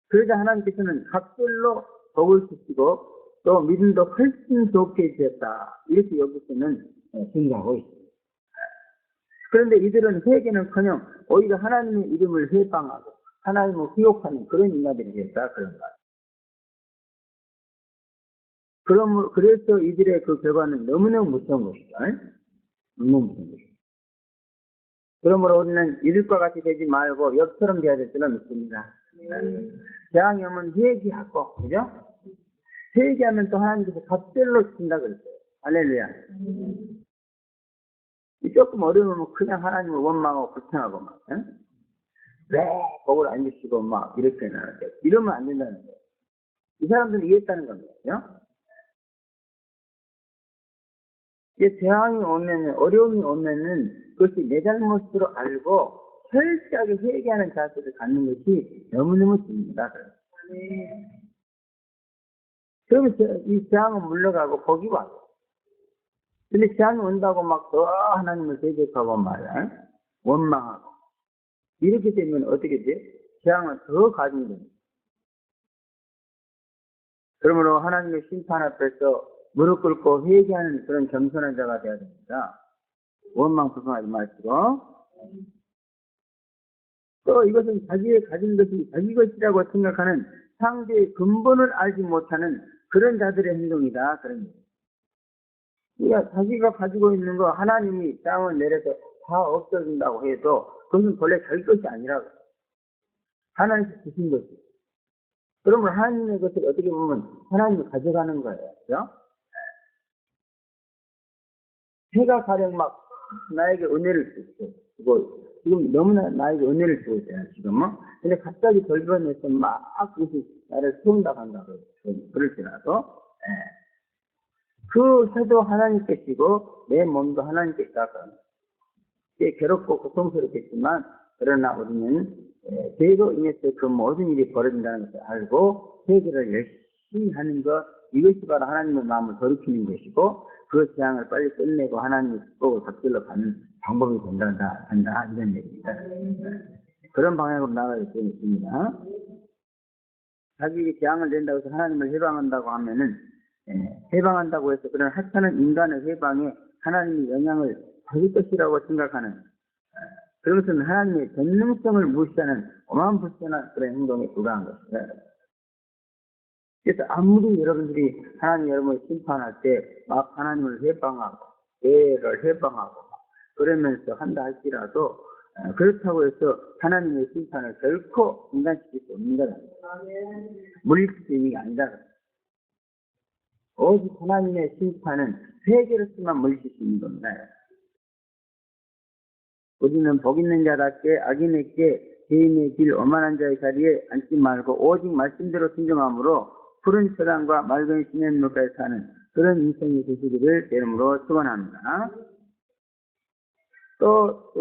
그러자 하나님께서는 각별로 복을 주시고, 또 믿음도 훨씬 좋게 주셨다. 이렇게 여기서는 증거하고 있습니다. 그런데 이들은 회개는커녕 오히려 하나님의 이름을 회방하고, 하나님을 후욕하는 그런 인간들이 됐다. 그런 말. 그래서 이들의 그 결과는 너무너무 무서운 것이다. 너무 무서운 것이다. 그러므로 우리는 이들과 같이 되지 말고 역처럼 되어야 될 줄로 믿습니다. 재앙이 오면 회개하고, 그죠? 회개하면 또 하나님께서 갑절로 주신다 그랬어요. 할렐루야. 조금 어려우면 그냥 하나님을 원망하고 불평하고 막, 왜 복을 안 주시고 막 이렇게 나는데 이러면 안 된다는 거예요. 이 사람들은 이해했다는 겁니다. 재앙이 오면, 어려움이 오면은 그것이 내 잘못으로 알고 철저하게 회개하는 자세를 갖는 것이 너무너무 중요하다. 그러면 이 재앙은 물러가고 복이 와요. 근데 재앙이 온다고 막 더 하나님을 대적하고 말이야. 원망하고. 이렇게 되면 어떻게 돼? 재앙은 더 가중됩니다. 그러므로 하나님의 심판 앞에서 무릎 꿇고 회개하는 그런 겸손한 자가 되어야 됩니다. 원망불평하지 마시고. 또 이것은 자기의 가진 것이 자기 것이라고 생각하는 상대의 근본을 알지 못하는 그런 자들의 행동이다. 그런 거예요. 그러니까 자기가 가지고 있는 거 하나님이 땅을 내려서 다 없어진다고 해도 그것은 본래 자기 것이 아니라고. 하나님께서 주신 것이. 그러면 하나님의 것을 어떻게 보면 하나님이 가져가는 거예요. 그죠? 해가 가령 막 나에게 은혜를 주고 지금 너무나 나에게 은혜를 주고 있잖아요. 지금은. 근데 갑자기 돌변해서 막 그것이 나를 세운다 간다고 그럴지라도 그 해도 하나님께 주고 내 몸도 하나님께 있다가 괴롭고 고통스럽겠지만 그러나 우리는 죄로 인해서 그 모든 일이 벌어진다는 것을 알고 회개를 열심히 하는 것, 이것이 바로 하나님의 마음을 돌이키는 것이고 그 재앙을 빨리 끝내고 하나님의 축복을 받들러 가는 방법이 된다 이런 얘기입니다. 그런 방향으로 나가야 되겠습니다. 자기 재앙을 낸다고 해서 하나님을 해방한다고 하면은 해방한다고 해서 그런 하찮은 인간의 해방에 하나님의 영향을 받을 것이라고 생각하는 그런 것은 하나님의 전능성을 무시하는 어마무시한 그런 행동에 불과한 것입니다. 그래서 아무리 여러분들이 하나님 여러분을 심판할 때 막 하나님을 해방하고 죄를 해방하고 그러면서 한다 할지라도 그렇다고 해서 하나님의 심판을 결코 인간시킬 수 없는 거다. 물리치는 게 아니다. 오직 하나님의 심판은 회개로서만 물리칠 수 있는 겁니다. 우리는 복 있는 자답게 악인에게 죄인의 길 오만한 자의 자리에 앉지 말고 오직 말씀대로 순종함으로 푸른 초당과 맑은 시냇물가에 사는 그런 인생이 되시기를 제 이름으로 축원합니다. 또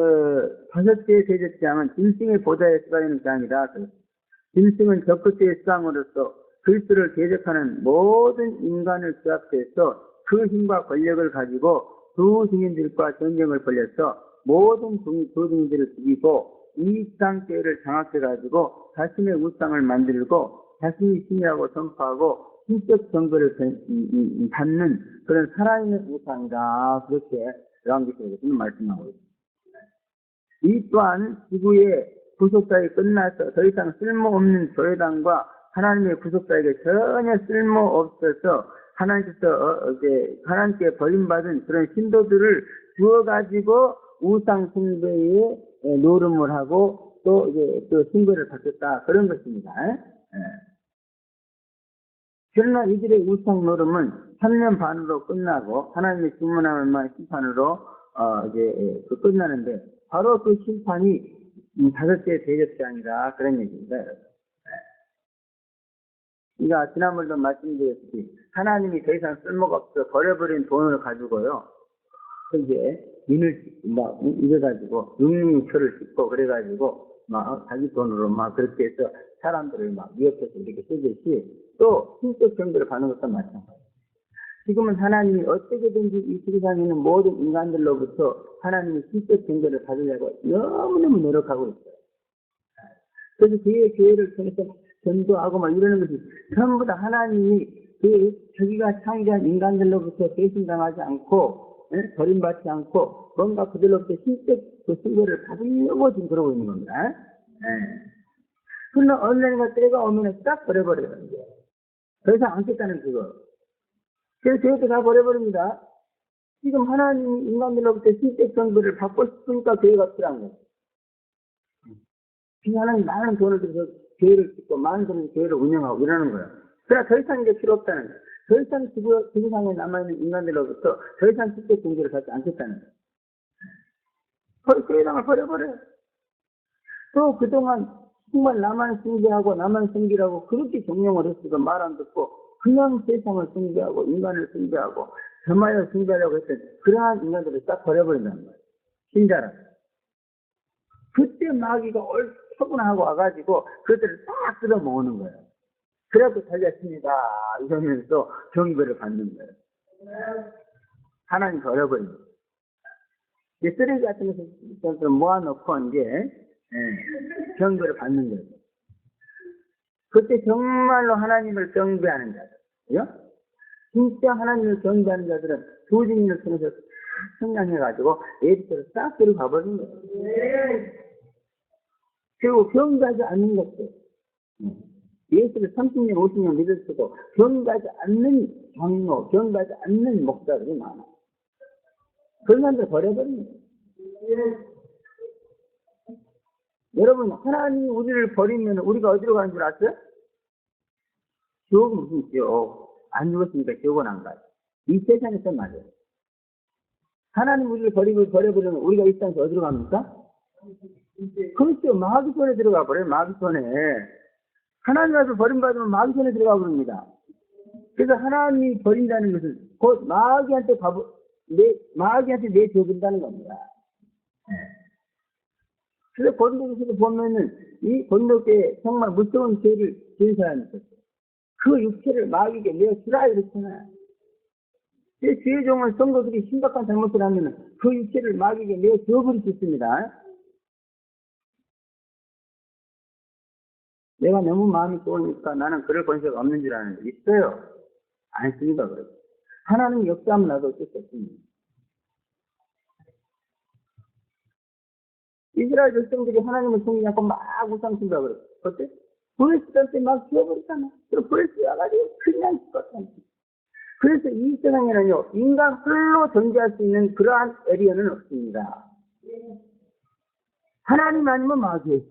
다섯째 대제장은 짐승의 보좌에 수가되는 장이다. 짐승은 적그때의 수장으로서 그리스도를 대적하는 모든 인간을 규합해서 그 힘과 권력을 가지고 두 증인들과 전쟁을 벌여서 모든 두 증인들을 죽이고 이 땅죄를 장악해가지고 자신의 우상을 만들고 자신이 신이라고 선포하고 신적 정보를 받는 그런 살아있는 우상이다. 그렇게 요한계시록에서는 말씀하고 있습니다. 이 또한 지구의 구속사에 끝나서 더 이상 쓸모없는 교회당과 하나님의 구속사에게 전혀 쓸모없어서 하나님께 버림받은 그런 신도들을 주어가지고 우상 숭배에 노름을 하고 또 이제 또 숭배를 받겠다 그런 것입니다. 그러나 이들의 우상 노름은 3년 반으로 끝나고 하나님의 주문함을 심판으로 이제 끝나는데 바로 그 심판이 다섯째 대접장이다 그런 얘기입니다. 그러니까 지난번에도 말씀드렸듯이 하나님이 더 이상 쓸모가 없어 버려버린 돈을 가지고요. 이제 민을 막 이래가지고 표를 찍고 그래가지고 막 자기 돈으로 막 그렇게 해서 사람들을 막 위협해서 이렇게 쓰듯이 또 신적 정보를 받는 것도 마찬가지예요. 지금은 하나님이 어떻게든지 이 세상에 있는 모든 인간들로부터 하나님의 신적 정보를 받으려고 너무너무 노력하고 있어요. 그래서 그의 교회를 통해서 전도하고 막 이러는 것이 전부 다 하나님이 자기가 창조한 인간들로부터 배신당하지 않고 버림받지 않고 뭔가 그들로부터 신적 그 승보를 받으려고 지금 그러고 있는 겁니다. 그러나 언젠가 때가 오면 딱 버려버려요. 더 이상 않겠다는 그거. 그래서 저희도 다 버려버립니다. 지금 하나님 인간들로부터 신적 정보를 받고 싶으니까 교회가 필요한 거예요. 하나님 많은 돈을 들여서 교회를 짓고 많은 돈을 교회를 운영하고 이러는 거예요. 그러나 더 이상 이제 필요 없다는 거예요. 더 이상 지구상에 남아있는 인간들로부터 더 이상 신적 정보를 받지 않겠다는 거예요. 교회당을 버려버려요. 또 그동안 정말 나만 숭배하고 나만 섬기라고 그렇게 정령을 했어도 말 안 듣고 그냥 세상을 숭배하고 인간을 숭배하고 저마저 숭배하려고 했던 그러한 인간들을 딱 버려버린다는 거예요. 신자라. 그때 마귀가 얼처분하고 와가지고 그들을 딱 뜯어모으는 거예요. 그래갖고 달렸습니다. 이러면서 경배를 받는 거예요. 하나님 버려버린 거예요. 쓰레기 같은 것을 모아놓고 이제 경배를 받는 거예요. 그때 정말로 하나님을 경배하는 자들. 진짜 하나님을 경배하는 자들은 조직인을 통해서 싹 성장해가지고 에리트로 싹 들어가버리는 거예요. 그리고 경배하지 않는 것들. 예수를 30년, 50년 믿었어도 경배하지 않는 장로, 경배하지 않는 목사들이 많아. 그런 사람들 버려버리는 거예요. 여러분, 하나님이 우리를 버리면 우리가 어디로 가는 줄 아세요? 지옥은 무슨 지옥? 안 죽었으니까 지옥은 안 가요. 이 세상에서 말이에요. 하나님 우리를 버려버리면 우리가 이 땅에서 어디로 갑니까? 그렇죠. 마귀 손에 들어가 버려요. 마귀 손에. 하나님 앞에 버림받으면 마귀 손에 들어가 버립니다. 그래서 하나님이 버린다는 것은 곧 마귀한테 내줘준다는 겁니다. 그래서 고린도전서를 보면은 이 고린도교에 정말 무서운 죄를 지은 사람이 있었어요. 그 육체를 마귀에게 내어주라 이랬잖아요. 죄의 종은 성도들이 심각한 잘못을 하면 그 육체를 마귀에게 내어주어버릴 수 있습니다. 내가 너무 마음이 좋으니까 나는 그럴 권세가 없는 줄 아는데 있어요. 안 했으니까 그래요. 하나님 역사하면 나도 어쩔 수 없습니다. 이스라엘 백성들이 하나님을 섬기지 않고 막 우상숭배하고 그래요. 어때? 브레스한테 막 죽어버렸잖아. 그리고 브레스 와가지고 그냥 죽었잖아. 그래서 이 세상에는요, 인간 홀로 존재할 수 있는 그러한 에리어는 없습니다. 하나님 아니면 마귀예요.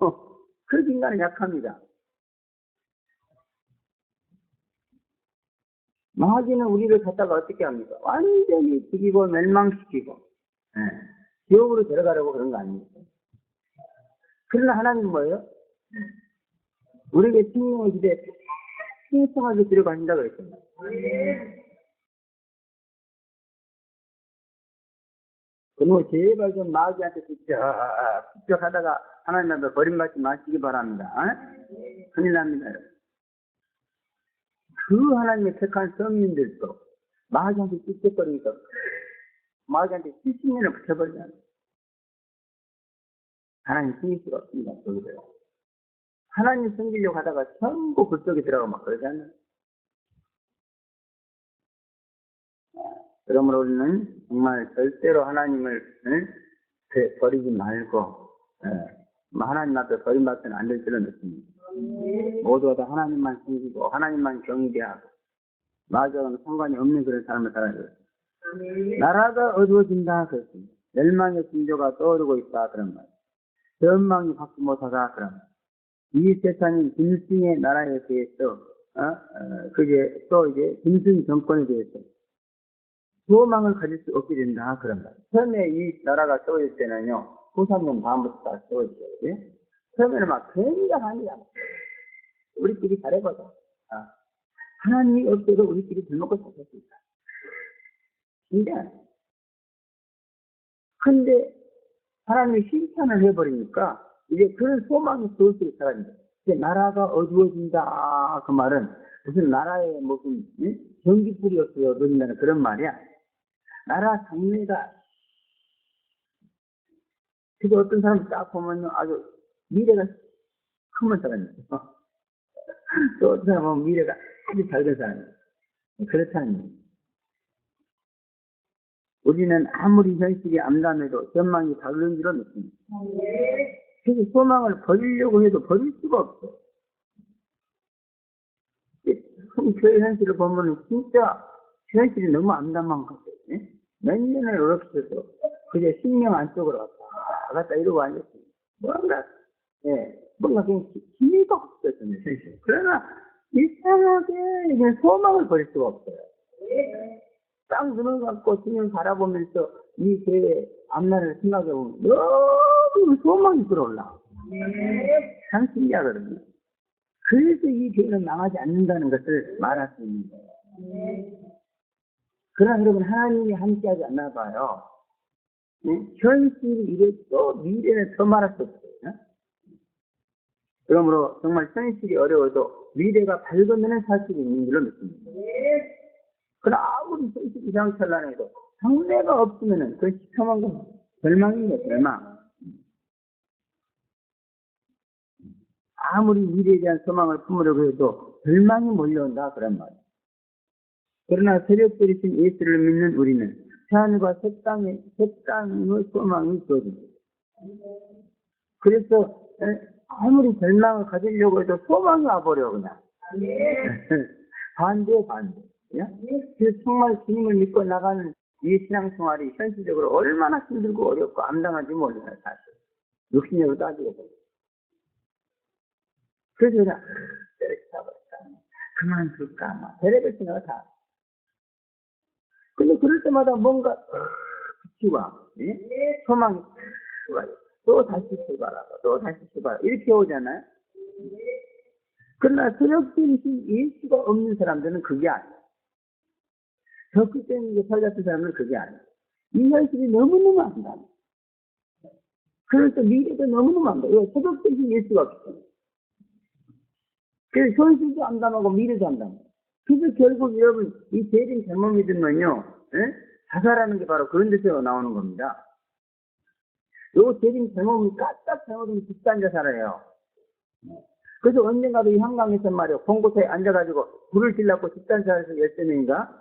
그래서 인간은 약합니다. 마귀는 우리를 갖다가 어떻게 합니까? 완전히 죽이고 멸망시키고 지옥으로 데려가려고 그런 거 아닙니까? 그러나 하나님은 뭐예요? 우리에게 생명을 주되 풍성하게 들어가신다 그랬습니다. 그러면 제발 좀 마귀한테 직접 하다가 하나님 앞에 버림받지 마시기 바랍니다. 큰일 납니다. 그 하나님의 택한 성민들도 마귀한테 찢겨버리니까 마귀한테 70년을 붙여버리잖아요. 하나님 숨길 수가 없습니다. 거기서요. 하나님 숨기려고 하다가 전부 그 속에 들어가 막 그러잖아요. 그러므로 우리는 정말 절대로 하나님을 버리지 말고 하나님 앞에 버림받지는 않을 줄은 없습니다. 모두가 다 하나님만 숨기고 하나님만 경배하고 마귀와는 상관이 없는 그런 삶을 살아야 돼요. 나라가 어두워진다 그랬습니다. 멸망의 징조가 떠오르고 있다 그런 말. 전망이 받지 못하다 그런 말. 이 세상인 짐승의 나라에 대해서 그게 또 이제 짐승 정권에 대해서 소망을 가질 수 없게 된다 그런 말. 처음에 이 나라가 세워질 때는요, 후삼년 다음부터 다 세워져요. 처음에는 막 굉장합니다. 우리끼리 잘해보자. 하나님이 없어도 우리끼리 술 먹고 살 수 있다. 진짜. 근데 하나님이 실천을 해버리니까 이제 그런 소망이 좋을수록 살아집니다. 이제 나라가 어두워진다 그 말은 무슨 나라에 무슨 전기불이 없어진다는 그런 말이야. 나라 장래가 그게 어떤 사람 딱 보면 아주 미래가 큰만 사람이에요. 또 어떤 사람 보면 미래가 아주 밝은 사람이에요. 그렇다는 거예요. 우리는 아무리 현실이 암담해도 전망이 밝은 줄은 믿습니다. 그래서 소망을 버리려고 해도 버릴 수가 없어. 교회 현실을 보면 진짜 현실이 너무 암담한 것 같아요. 몇 년을 어렵어서 그저 신명 안쪽으로 갔다 이러고 앉았어요. 뭔가 그냥 기미가 없어요. 그러나 이상하게 그냥 소망을 버릴 수가 없어요. 딱 눈을 감고 주님 바라보면서 이 교회 앞날을 생각해보면 너무 소망이 끌어올라. 참 신기하거든요. 그래서 이 교회는 망하지 않는다는 것을 말할 수 있는 거예요. 그러나 여러분 하나님이 함께하지 않나 봐요. 현실이 이래도 미래는 더 말할 수 없어요. 그러므로 정말 현실이 어려워도 미래가 밝으면 사실이 있는 줄로 믿습니다. 그러나 아무리 현실이 이상찬란해도 장래가 없으면 그 시커먼 건 절망이에요. 절망. 아무리 미래에 대한 소망을 품으려고 해도 절망이 몰려온다 그런 말이에요. 그러나 세력들이신 예수를 믿는 우리는 새하늘과 새 땅의 소망이 있거든요. 그래서 아무리 절망을 가지려고 해도 소망이 와버려 그냥. 반대. 그래서 정말 주님을 믿고 나가는 이 신앙생활이 현실적으로 얼마나 힘들고 어렵고 암담한지 몰라요, 사실. 육신으로 따지고 보면. 그래서 그냥 그만둘까 막 별의별 생각을 다. 근데 그럴 때마다 뭔가 빛이 와. 소망이 와요. 또 다시 출발하고 이렇게 오잖아요. 그러나 세력들이신 예수가 없는 사람들은 그게 아니에요. 적극적인 살 같은 사람은 그게 아니에요. 이 현실이 너무너무 암담해. 그래서 미래도 너무너무 암담해. 왜? 세력들이신 예수가 없어요. 그래서 현실도 암담하고 미래도 암담해. 그래서 결국 여러분 이 재림 잘못 믿으면요, 자살하는 게 바로 그런 데서 나오는 겁니다. 요 재림 잘못 까딱 잘못하면 집단 자살해요. 그래서 언젠가도 이 한강에서 말이요, 봉고차에 앉아가지고 불을 질렀고 집단 자살해서 13명인가?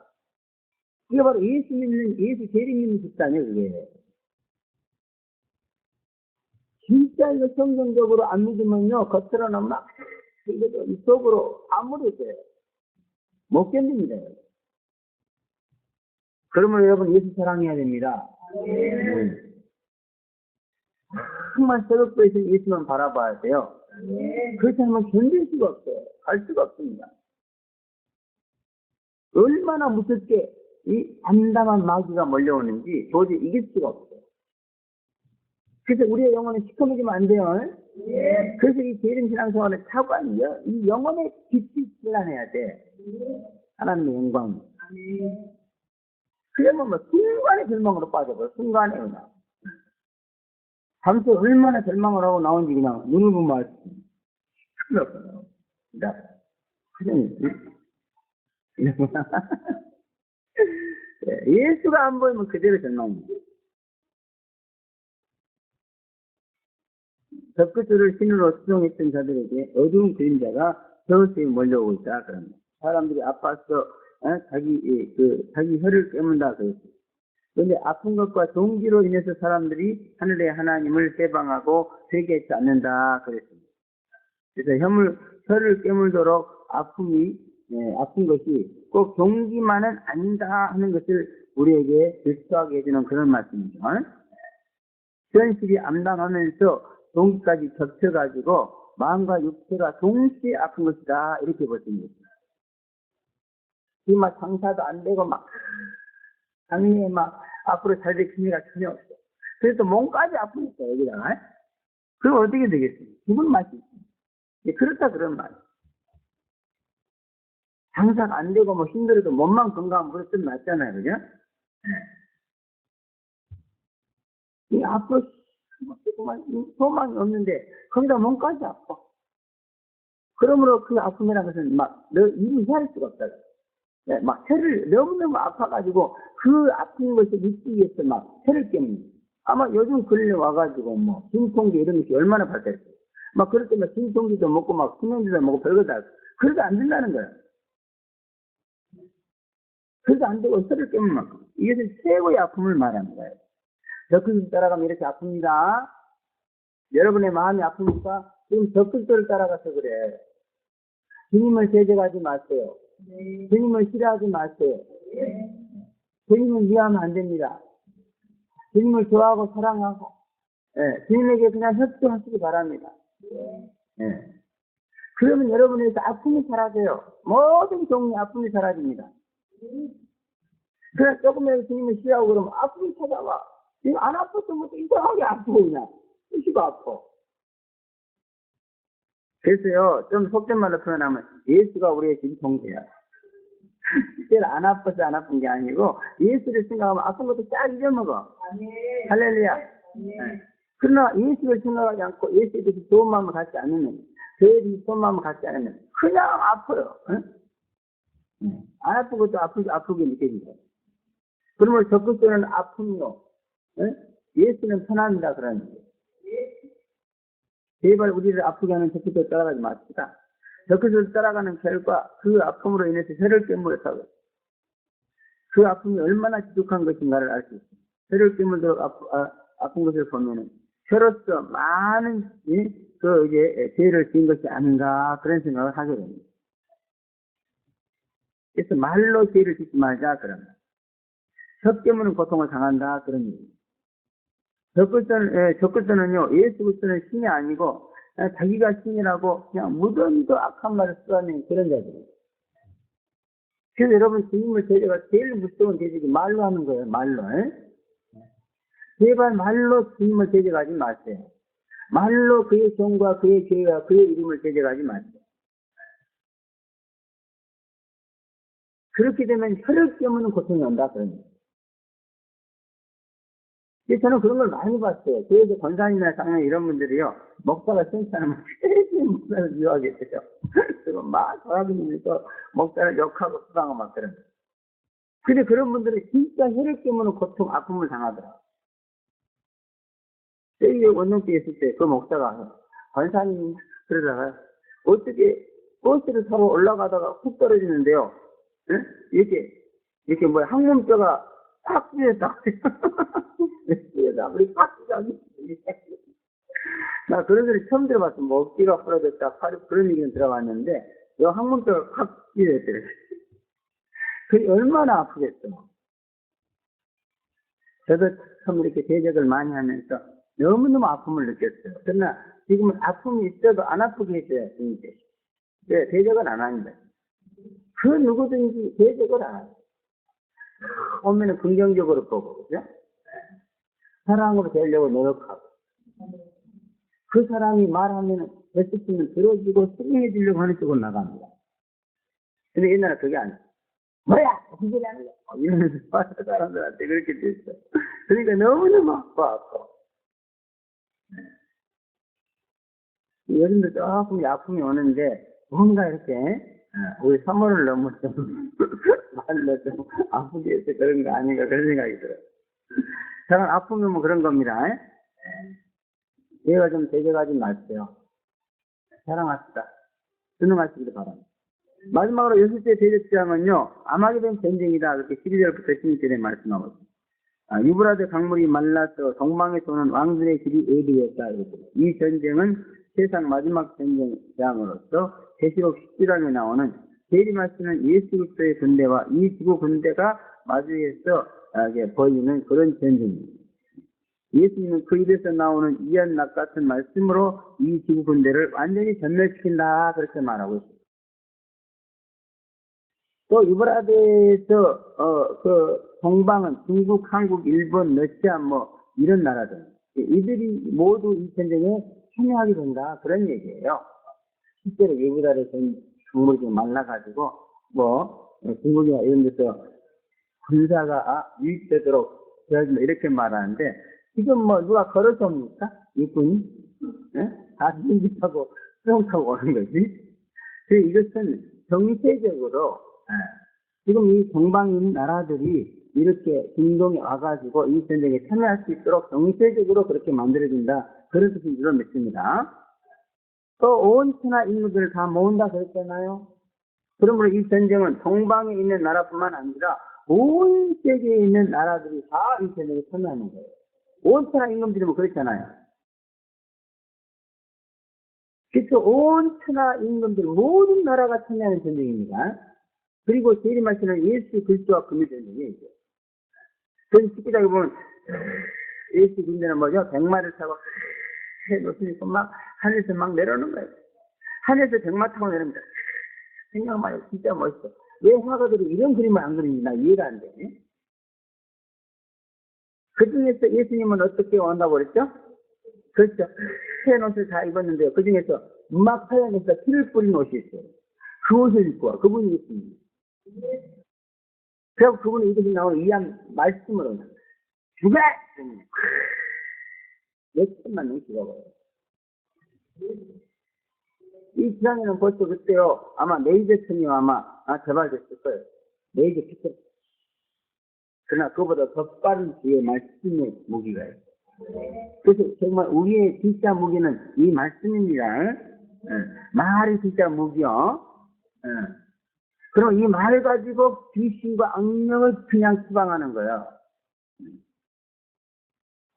이게 바로 예수 재림 믿는 집단이에요, 그게. 진짜 이거 성경적으로 안 믿으면요, 겉으로는 막, 속으로 아무리 돼요. 못 견딥니다. 그러면 여러분 예수 사랑해야 됩니다. 정말 새벽부에서 예수만 바라봐야 돼요. 그렇지 않으면 견딜 수가 없어요. 갈 수가 없습니다. 얼마나 무섭게 이 암담한 마귀가 몰려오는지 도저히 이길 수가 없어요. 그래서 우리의 영혼은 시커매지면 안 돼요. 그래서 이 재림 신앙생활은 차관이요. 이 영혼의 빛이 찬란해야 돼. 하나님의 영광. 그러면 뭐 순간에 절망으로 빠져버려. 순간에 그냥. 밤새 얼마나 절망을 하고 나온지 그냥 눈을 보면 알 수 있어요. 큰일 났어요. 예수가 안 보이면 그대로 절망입니다. 젖끝을 신으로 수종했던 자들에게 어두운 그림자가 서서히 몰려오고 있다. 그럽니다. 사람들이 아파서 자기 혀를 깨문다 그랬어요. 그런데 아픈 것과 동기로 인해서 사람들이 하늘의 하나님을 해방하고 회개하지 않는다 그랬습니다. 그래서 혀를 깨물도록 아픈 것이 꼭 동기만은 아니다 하는 것을 우리에게 질투하게 해주는 그런 말씀이죠. 현실이 암담하면서 동기까지 겹쳐가지고 마음과 육체가 동시에 아픈 것이다 이렇게 볼 수 있습니다. 막 장사도 안 되고 막 장래에 막 앞으로 잘 될 기미가 전혀 없어. 그래서 몸까지 아프니까 여기다가. 그럼 어떻게 되겠어요? 죽을 맛이 있어요. 그렇다 그런 말. 장사가 안 되고 뭐 힘들어도 몸만 건강하면 그럴 때 맞잖아요, 그죠? 이 앞으로 소망이 없는데 거기다 몸까지 아파. 그러므로 그 아픔이라는 것은 너 일을 해야 할 수가 없다. 막 혀를 너무너무 아파가지고 그 아픈 것을 잊기 위해서 막 혀를 깨는. 아마 요즘 근래 와가지고 뭐 진통제 이런 것이 얼마나 발달했어요. 막 그럴 때면 진통제도 먹고 막 수면제도 먹고 별거 다. 그래도 안 된다는 거야. 그래도 안 되고 혀를 깨면 막 이것은 최고의 아픔을 말하는 거예요. 적극을 따라가면 이렇게 아픕니다. 여러분의 마음이 아프니까 지금 적극도를 따라가서 그래. 주님을 제적하지 마세요. 주님을 싫어하지 마세요. 주님을 미워하면 안 됩니다. 주님을 좋아하고 사랑하고 주님에게 그냥 협조하시기 바랍니다. 그러면 여러분에게서 아픔이 사라져요. 모든 종류의 아픔이 사라집니다. 그래서 조금이라도 주님을 싫어하고 그러면 아픔이 찾아와. 지금 안 아팠던 것도 이상하게 아프고 그냥 뜻이가 아파. 그래서요, 좀 속된 말로 표현하면 예수가 우리의 진통제야. 실제로 안 아파서 안 아픈 게 아니고 예수를 생각하면 아픈 것도 쫙 잊어먹어. 할렐루야. 그러나 예수를 생각하지 않고 예수에 대해서 좋은 마음을 갖지 않으면, 그에 대해서 좋은 마음을 갖지 않으면 그냥 아파요. 안 아픈 것도 아프게 느껴진다. 그러면 적극적으로는 아픔이요. 예수는 편합니다. 그러는 거예요. 제발 우리를 아프게 하는 적극적으로 따라가지 맙시다. 적극적으로 따라가는 결과 그 아픔으로 인해서 혀를 깨물었다고. 그 아픔이 얼마나 지독한 것인가를 알 수 있어요. 혀를 깨물도록 아픈 것을 보면은, 혀로서 많은, 죄를 지은 것이 아닌가, 그런 생각을 하게 됩니다. 그래서 말로 죄를 짓지 말자, 그런 말. 혀 깨무는 고통을 당한다, 그런 얘기입니다. 적글자는요, 예수 그리스도는 신이 아니고, 자기가 신이라고 그냥 무던도 악한 말을 쓰는 그런 자들입니다. 그래서 여러분, 주님의 제재가 제일 무서운 제재가 말로 하는 거예요, 말로. 제발 말로 주님을 제재하지 마세요. 말로 그의 종과 그의 죄와 그의 이름을 제재하지 마세요. 그렇게 되면 혀를 깨무는 고통이 온다, 그럽니다. 저는 그런 걸 많이 봤어요. 그래서 권사님이나 장로님 이런 분들이요, 목사가 생각하면 계속 목사를 미워하게 되죠. 그리고 막 돌아다니면서 목사를 욕하고 수상하고 막 그런 거예요. 근데 그런 분들은 진짜 혀를 깨무는 고통, 아픔을 당하더라고요. 저희 원룸교에 있을 때 그 목사가 권사님 그러다가 어떻게 버스를 타고 올라가다가 훅 떨어지는데요. 응? 이렇게 항문뼈가 딱 삐졌다. 우리 빡지자니. 나 그런 소리 처음 들어봤어. 뭐 어깨가 부러졌다, 팔이 그런 얘기는 들어봤는데 이 항문뼈가 확 삐졌더래. 그게 얼마나 아프겠어. 저도 처음 이렇게 대적을 많이 하면서 너무너무 아픔을 느꼈어요. 그러나 지금은 아픔이 있어도 안 아프게 해줘야 되는데. 왜? 대적은 안 합니다. 그 누구든지 대적을 안 해요. 오면은 긍정적으로 보고, 그죠? 사랑으로 되려고 노력하고. 그 사람이 말하면은 애쓰시면 들어주고 수긍해 주려고 하는 쪽으로 나갑니다. 근데 옛날에 그게 아니에요. 뭐야! 무슨 소리 하는 거야! 이러면서 사람들한테 그렇게 됐어. 그러니까 너무너무 아파. 요즘도 조금 아픔이 오는데, 뭔가 이렇게, 우리 사모를 너무 좀, 말로 좀 아프게 해서 그런 거 아닌가, 그런 생각이 들어요. 저는 아프면 뭐 그런 겁니다. 제가 좀 대적하지 마세요. 사랑합시다. 순응하시기를 바랍니다. 마지막으로 6째 대적장은요, 아마게돈 전쟁이다. 그렇게 12절부터 16절에 말씀하고 있습니다. 유브라데 강물이 말라서 동방에 도는 왕들의 길이 예비했다. 이 전쟁은 세상 마지막 전쟁장으로서 계시록 10장에 나오는 재림하시는 예수 그리스도의 군대와 이 지구 군대가 마주해서 벌이는 그런 전쟁입니다. 예수님은 그 입에서 나오는 이한낙 같은 말씀으로 이 지구 군대를 완전히 전멸시킨다. 그렇게 말하고 있습니다. 또 유브라데에서 동방은 중국, 한국, 일본, 러시아 이런 나라들 이들이 모두 이 전쟁에 참여하게 된다 그런 얘기예요. 실제로 유브라데 강물이 좀 말라가지고 중국이나 이런 데서 군사가 유입되도록 이렇게 말하는데 지금 누가 걸어서 옵니까? 일꾼이 다 비행기 타고 수영 타고 오는 거지. 그래서 이것은 정세적으로 지금 이 동방인 나라들이 이렇게 중동에 와가지고 이 전쟁에 참여할 수 있도록 정세적으로 그렇게 만들어진다. 그런 뜻으로 믿습니다. 또 온 천하 인류들을 다 모은다 그랬잖아요. 그러므로 이 전쟁은 동방에 있는 나라뿐만 아니라 온 세계에 있는 나라들이 다 이 전쟁에 참여하는 거예요. 온 천하 임금들이 그렇잖아요. 그래서 온 천하 임금들 모든 나라가 참여하는 전쟁입니다. 그리고 재림하시는 예수 그리스도와 금의 전쟁이에요. 그건 쉽게 보면 예수 군대는 뭐죠? 백마를 타고 해놓으니까 막 하늘에서 막 내려오는 거예요. 하늘에서 백마 타고 내려옵니다. 생각만 해요. 진짜 멋있어. 왜 화가들이 이런 그림을 안 그리는지 나 이해가 안 돼. 그 중에서 예수님은 어떻게 온다고 그랬죠? 그렇죠. 새 옷을 다 입었는데요. 그 중에서 막 하얀에서 피를 뿌린 옷이 있어요. 그 옷을 입고 와. 그분이 예수님. 그래서 그분이 이것이 나오는 이한 말씀으로 죽어! 몇 천만 명 죽어버려요. 이 지상에는 벌써 그때요. 아마 메이저천이 아마 개발됐을 거예요. 메이저 피처. 그러나 그보다 더 빠른 뒤에 말씀의 무기가 있어요. 그래서 정말 우리의 진짜 무기는 이 말씀입니다. 말이 진짜 무기요. 그럼 이 말 가지고 귀신과 악령을 그냥 추방하는 거예요.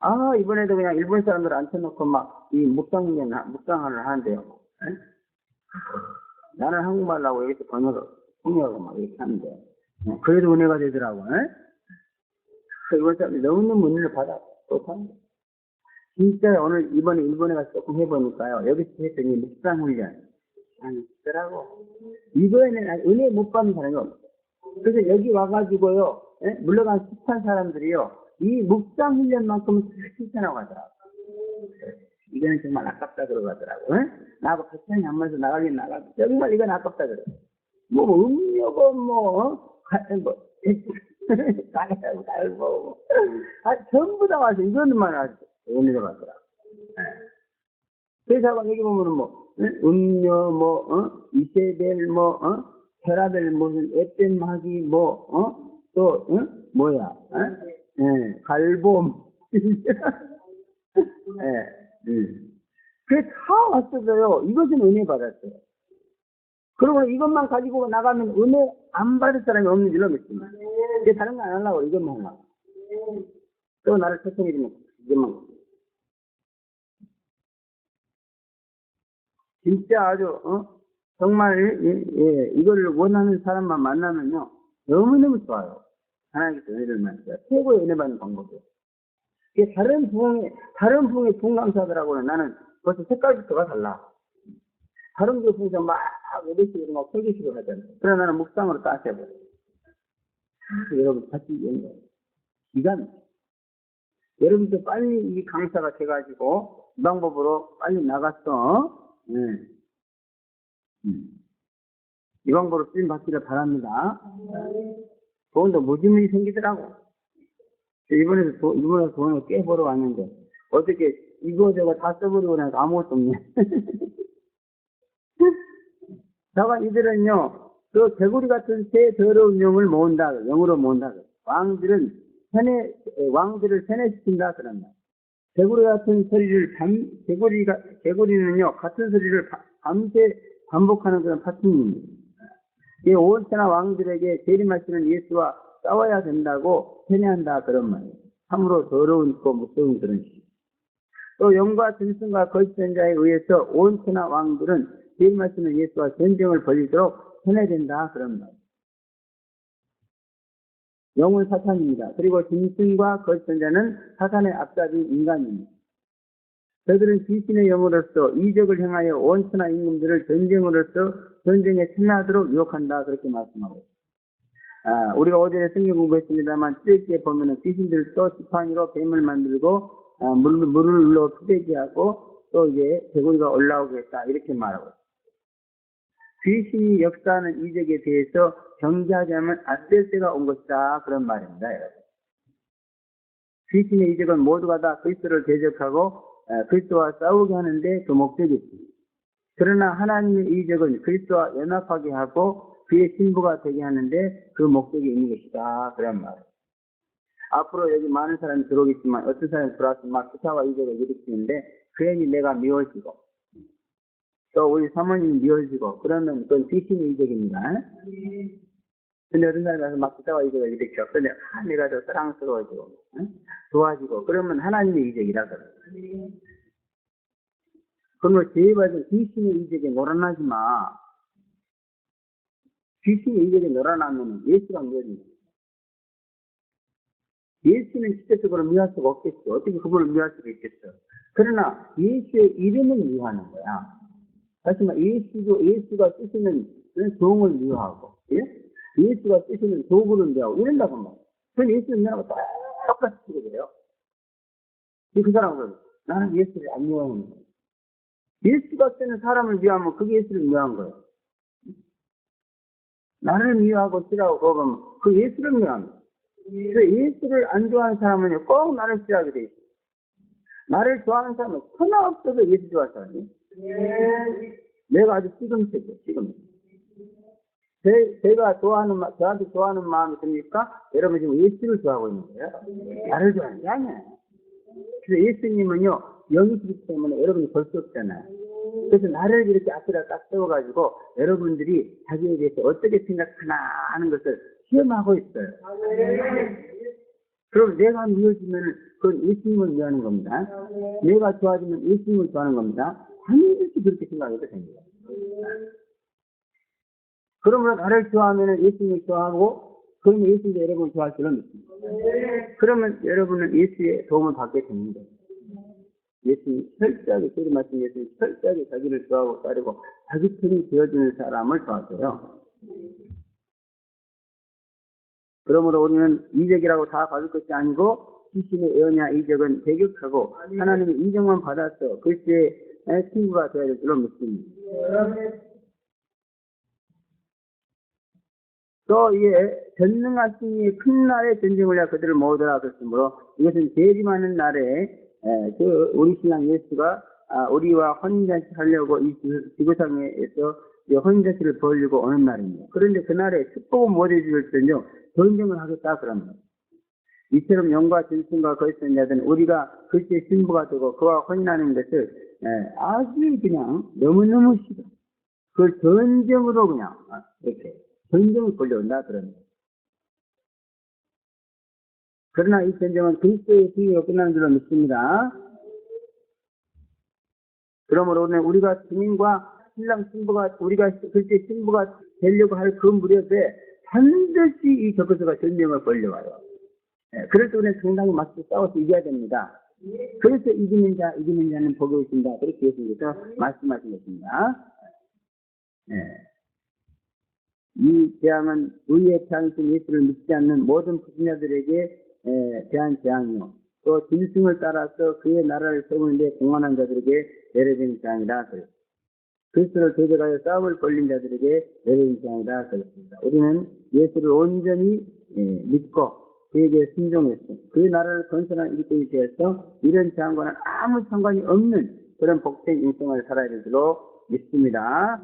아, 이번에도 그냥 일본 사람들 앉혀놓고 막 이 묵상을 하는데요. 에? 나는 한국말로 하고 여기서 통역을 막 이렇게 하는데. 그래도 은혜가 되더라고. 에? 일본 사람들이 너무너무 은혜를 받아. 못하는 거예요. 진짜 오늘 이번에 일본에 가서 조금 해보니까요. 여기서 했더니 묵상 훈련. 아니, 있더라고. 이거에는 은혜 못 받는 사람이 없어요. 그래서 여기 와가지고요. 에? 물러간 숱한 사람들이요. 이 묵상 훈련만큼은 실천하고 가더라고. 이거는 정말 아깝다 그러더라고. 나하고 같이 한번서 나가긴 나가고 정말 이건 아깝다 그래. 뭐 음료고 달고 전부 다 와서 이것만 아주 은혜가 받더라고. 그래서 여기 보면은 음료 이세벨 테라벨 무슨 에펜마기 또 뭐야 갈봄 그게 다 왔어요. 이것은 은혜 받았어요. 그리고 이것만 가지고 나가면 은혜 안 받을 사람이 없는 줄로 믿습니다. 이제 다른 거 안 하려고 이것만 하려고. 또 나를 초청해주면 이것만. 진짜 아주 정말 이걸 원하는 사람만 만나면요 너무너무 좋아요. 하나님께서 은혜를 만나요. 최고의 은혜 받는 방법이에요. 이게 다른 부흥의 부흥강사들하고는 나는 벌써 색깔부터가 달라. 다른 교회에서 막 예배식으로 막 설교식으로 하잖아요. 그러나 나는 묵상으로 딱 해버려. 여러분 같이 기간. 여러분도 빨리 이 강사가 돼가지고 이 방법으로 빨리 나갔어. 이 방법으로 쓰임 받기를 바랍니다. 돈도 무지무지 생기더라고. 이번에 돈을 꽤 벌어 왔는데 어떻게 이거저거 다 써버리고 나서 아무것도 없네. 다만 이들은요, 그 개구리 같은 새 더러운 영을 모은다. 영으로 모은다. 왕들을 세뇌시킨다. 그런다. 개구리 같은 소리를 개구리는요, 같은 소리를 밤새 반복하는 그런 파충류입니다. 이 온천하 왕들에게 재림하시는 예수와 싸워야 된다고 세뇌한다. 그런 말이에요. 참으로 더러운고 무서운 그런 시. 또 영과 짐승과 거짓된 자에 의해서 온천하 왕들은 재림하시는 예수와 전쟁을 벌이도록 세뇌된다. 그런 말이에요. 영은 사탄입니다. 그리고 짐승과 거짓된 자는 사탄의 앞잡이 인간입니다. 저들은 귀신의 영으로서 이적을 행하여 온천하 임금들을 전쟁에 참여하도록 유혹한다. 그렇게 말씀하고 있습니다. 우리가 어제 성경 공부했습니다만 7절에 보면은 귀신들도 지팡이로 뱀을 만들고 물을 눌러 푸대게 하고 또 이제 개구리가 올라오겠다 이렇게 말하고 있습니다. 귀신이 역사하는 이적에 대해서 경계하자면 안 될 때가 온 것이다. 그런 말입니다. 여러분. 귀신의 이적은 모두가 다 그리스도를 대적하고 그리스도와 싸우게 하는데 그 목적이 있습니다. 그러나 하나님의 이적은 그리스도와 연합하게 하고 그의 신부가 되게 하는데 그 목적이 있는 것이다. 그런 말이에요. 앞으로 여기 많은 사람이 들어오겠지만 어떤 사람이 들어와서 막 기사와 이적을 일으키는데 괜히 내가 미워지고 또 우리 사모님이 미워지고 그러면 그건 귀신의 이적입니다. 근데 어떤 사람이 와서 막 기사와 이적을 일으켜. 근데 내가 더 사랑스러워지고 좋아지고 그러면 하나님의 이적이라 그래요. 그러면 제발 귀신의 이적에 놀아나지 마. 귀신의 이적에 놀아나면 예수가 미워집니다. 예수는 직접적으로 미워할 수가 없겠죠. 어떻게 그분을 미워할 수가 있겠어. 그러나 예수의 이름을 미워하는 거야. 다시 말해 예수가 쓰시는 종을 미워하고 예수가 쓰시는 도구를 미워하고 이런다고 말이야. 그럼 예수를 미워하고 똑같이 쓰게 돼요. 그 사람은 나는 예수를 안 미워하는 거야. 예수가 쓰는 사람을 미워하면 그게 예수를 미워한 거예요. 나를 미워하고 싫어하고 그러면 그 예수를 미워하는 거예요. 그래서 예수를 안 좋아하는 사람은 꼭 나를 싫어하게 돼 있어요. 나를 좋아하는 사람은 하나 없어도 예수 좋아할 사람이에요. 내가 아주 시금치죠, 시금치. 제가 저한테 좋아하는 마음이 듭니까? 여러분 지금 예수를 좋아하고 있는 거예요. 나를 좋아하는 게 아니에요. 그래서 예수님은요, 영이시기 때문에 여러분이 볼 수 없잖아요. 그래서 나를 이렇게 앞에다 딱 세워가지고 여러분들이 자기에 대해서 어떻게 생각하나 하는 것을 시험하고 있어요. 그럼 내가 미워지면 그건 예수님을 위하는 겁니다. 내가 좋아지면 예수님을 좋아하는 겁니다. 반드시 그렇게 생각해도 됩니다. 그러므로 나를 좋아하면 예수님을 좋아하고 그러면 예수님도 여러분을 좋아할 줄은 믿습니다. 그러면 여러분은 예수의 도움을 받게 됩니다. 예수님 철저하게 소리 맞춘 예수님 철저하게 자기를 좋아하고 따르고 자기 편이 되어주는 사람을 좋아하세요. 그러므로 우리는 이적이라고 다 받을 것이 아니고 시신의 예언이나 이적은 배격하고 하나님의 인정만 받아서 글쎄 친구가 되어야 될 줄로 믿습니다. 또 이에 전능하신 이의 큰 날의 전쟁을 위하여 그들을 모으더라 그랬으므로 이것은 재림하는 날에 우리 신랑 예수가 우리와 혼인잔치 하려고 이 지구상에서 혼인잔치를 벌리고 오는 날입니다. 그런데 그날에 축복은 못 해줄텐요 전쟁을 하겠다 그럽니다. 이처럼 영과 진승과 거짓된 자들은 우리가 그리스도의 신부가 되고 그와 혼인하는 것을 아주 그냥 너무너무 싫어. 그걸 전쟁으로 그냥 이렇게 전쟁을 벌려온다 그럽니다. 그러나 이 전쟁은 그리스도의 승리로 끝나는 줄로 믿습니다. 그러므로 우리가 주님과 신랑 신부가 우리가 그리스도의 신부가 되려고 할 그 무렵에 반드시 이 적그리스도가 전쟁을 벌려와요. 그래서 우리는 정당히 맞서 싸워서 이겨야 됩니다. 그래서 이기는 자는 복이 있습니다. 그렇게 예수님께서 말씀하신 것입니다. 이 재앙은 의의 태양이신 예수를 믿지 않는 모든 불신자들에게 대한 재앙이요. 또 짐승을 따라서 그의 나라를 세우는데 공헌한 자들에게 내려진 재앙이라 그랬습니다. 그리스도를 대적하여 싸움을 벌린 자들에게 내려진 재앙이라 그랬습니다. 우리는 예수를 온전히 믿고 그에게 순종했어. 그 나라를 건설한 일꾼이 되어서 이런 재앙과는 아무 상관이 없는 그런 복된 인생을 살아야 될 줄로 믿습니다.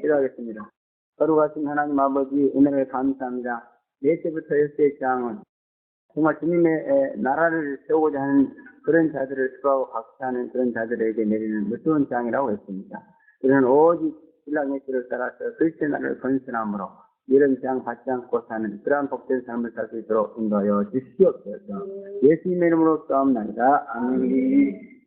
기도하겠습니다. 거룩하신 하나님 아버지 은혜를 감사합니다. 넷째부터 열째의 재앙은 정말 주님의 나라를 세우고자 하는 그런 자들을 수고하고 박사하는 그런 자들에게 내리는 무서운 재앙이라고 했습니다. 우리는 오직 신랑 예수를 따라서 그리스도의 나라를 건설함으로 이런 재앙 받지 않고 사는 그러한 복된 삶을 살 수 있도록 인도하여 주시옵소서. 예수님의 이름으로 기도합니다. 아멘.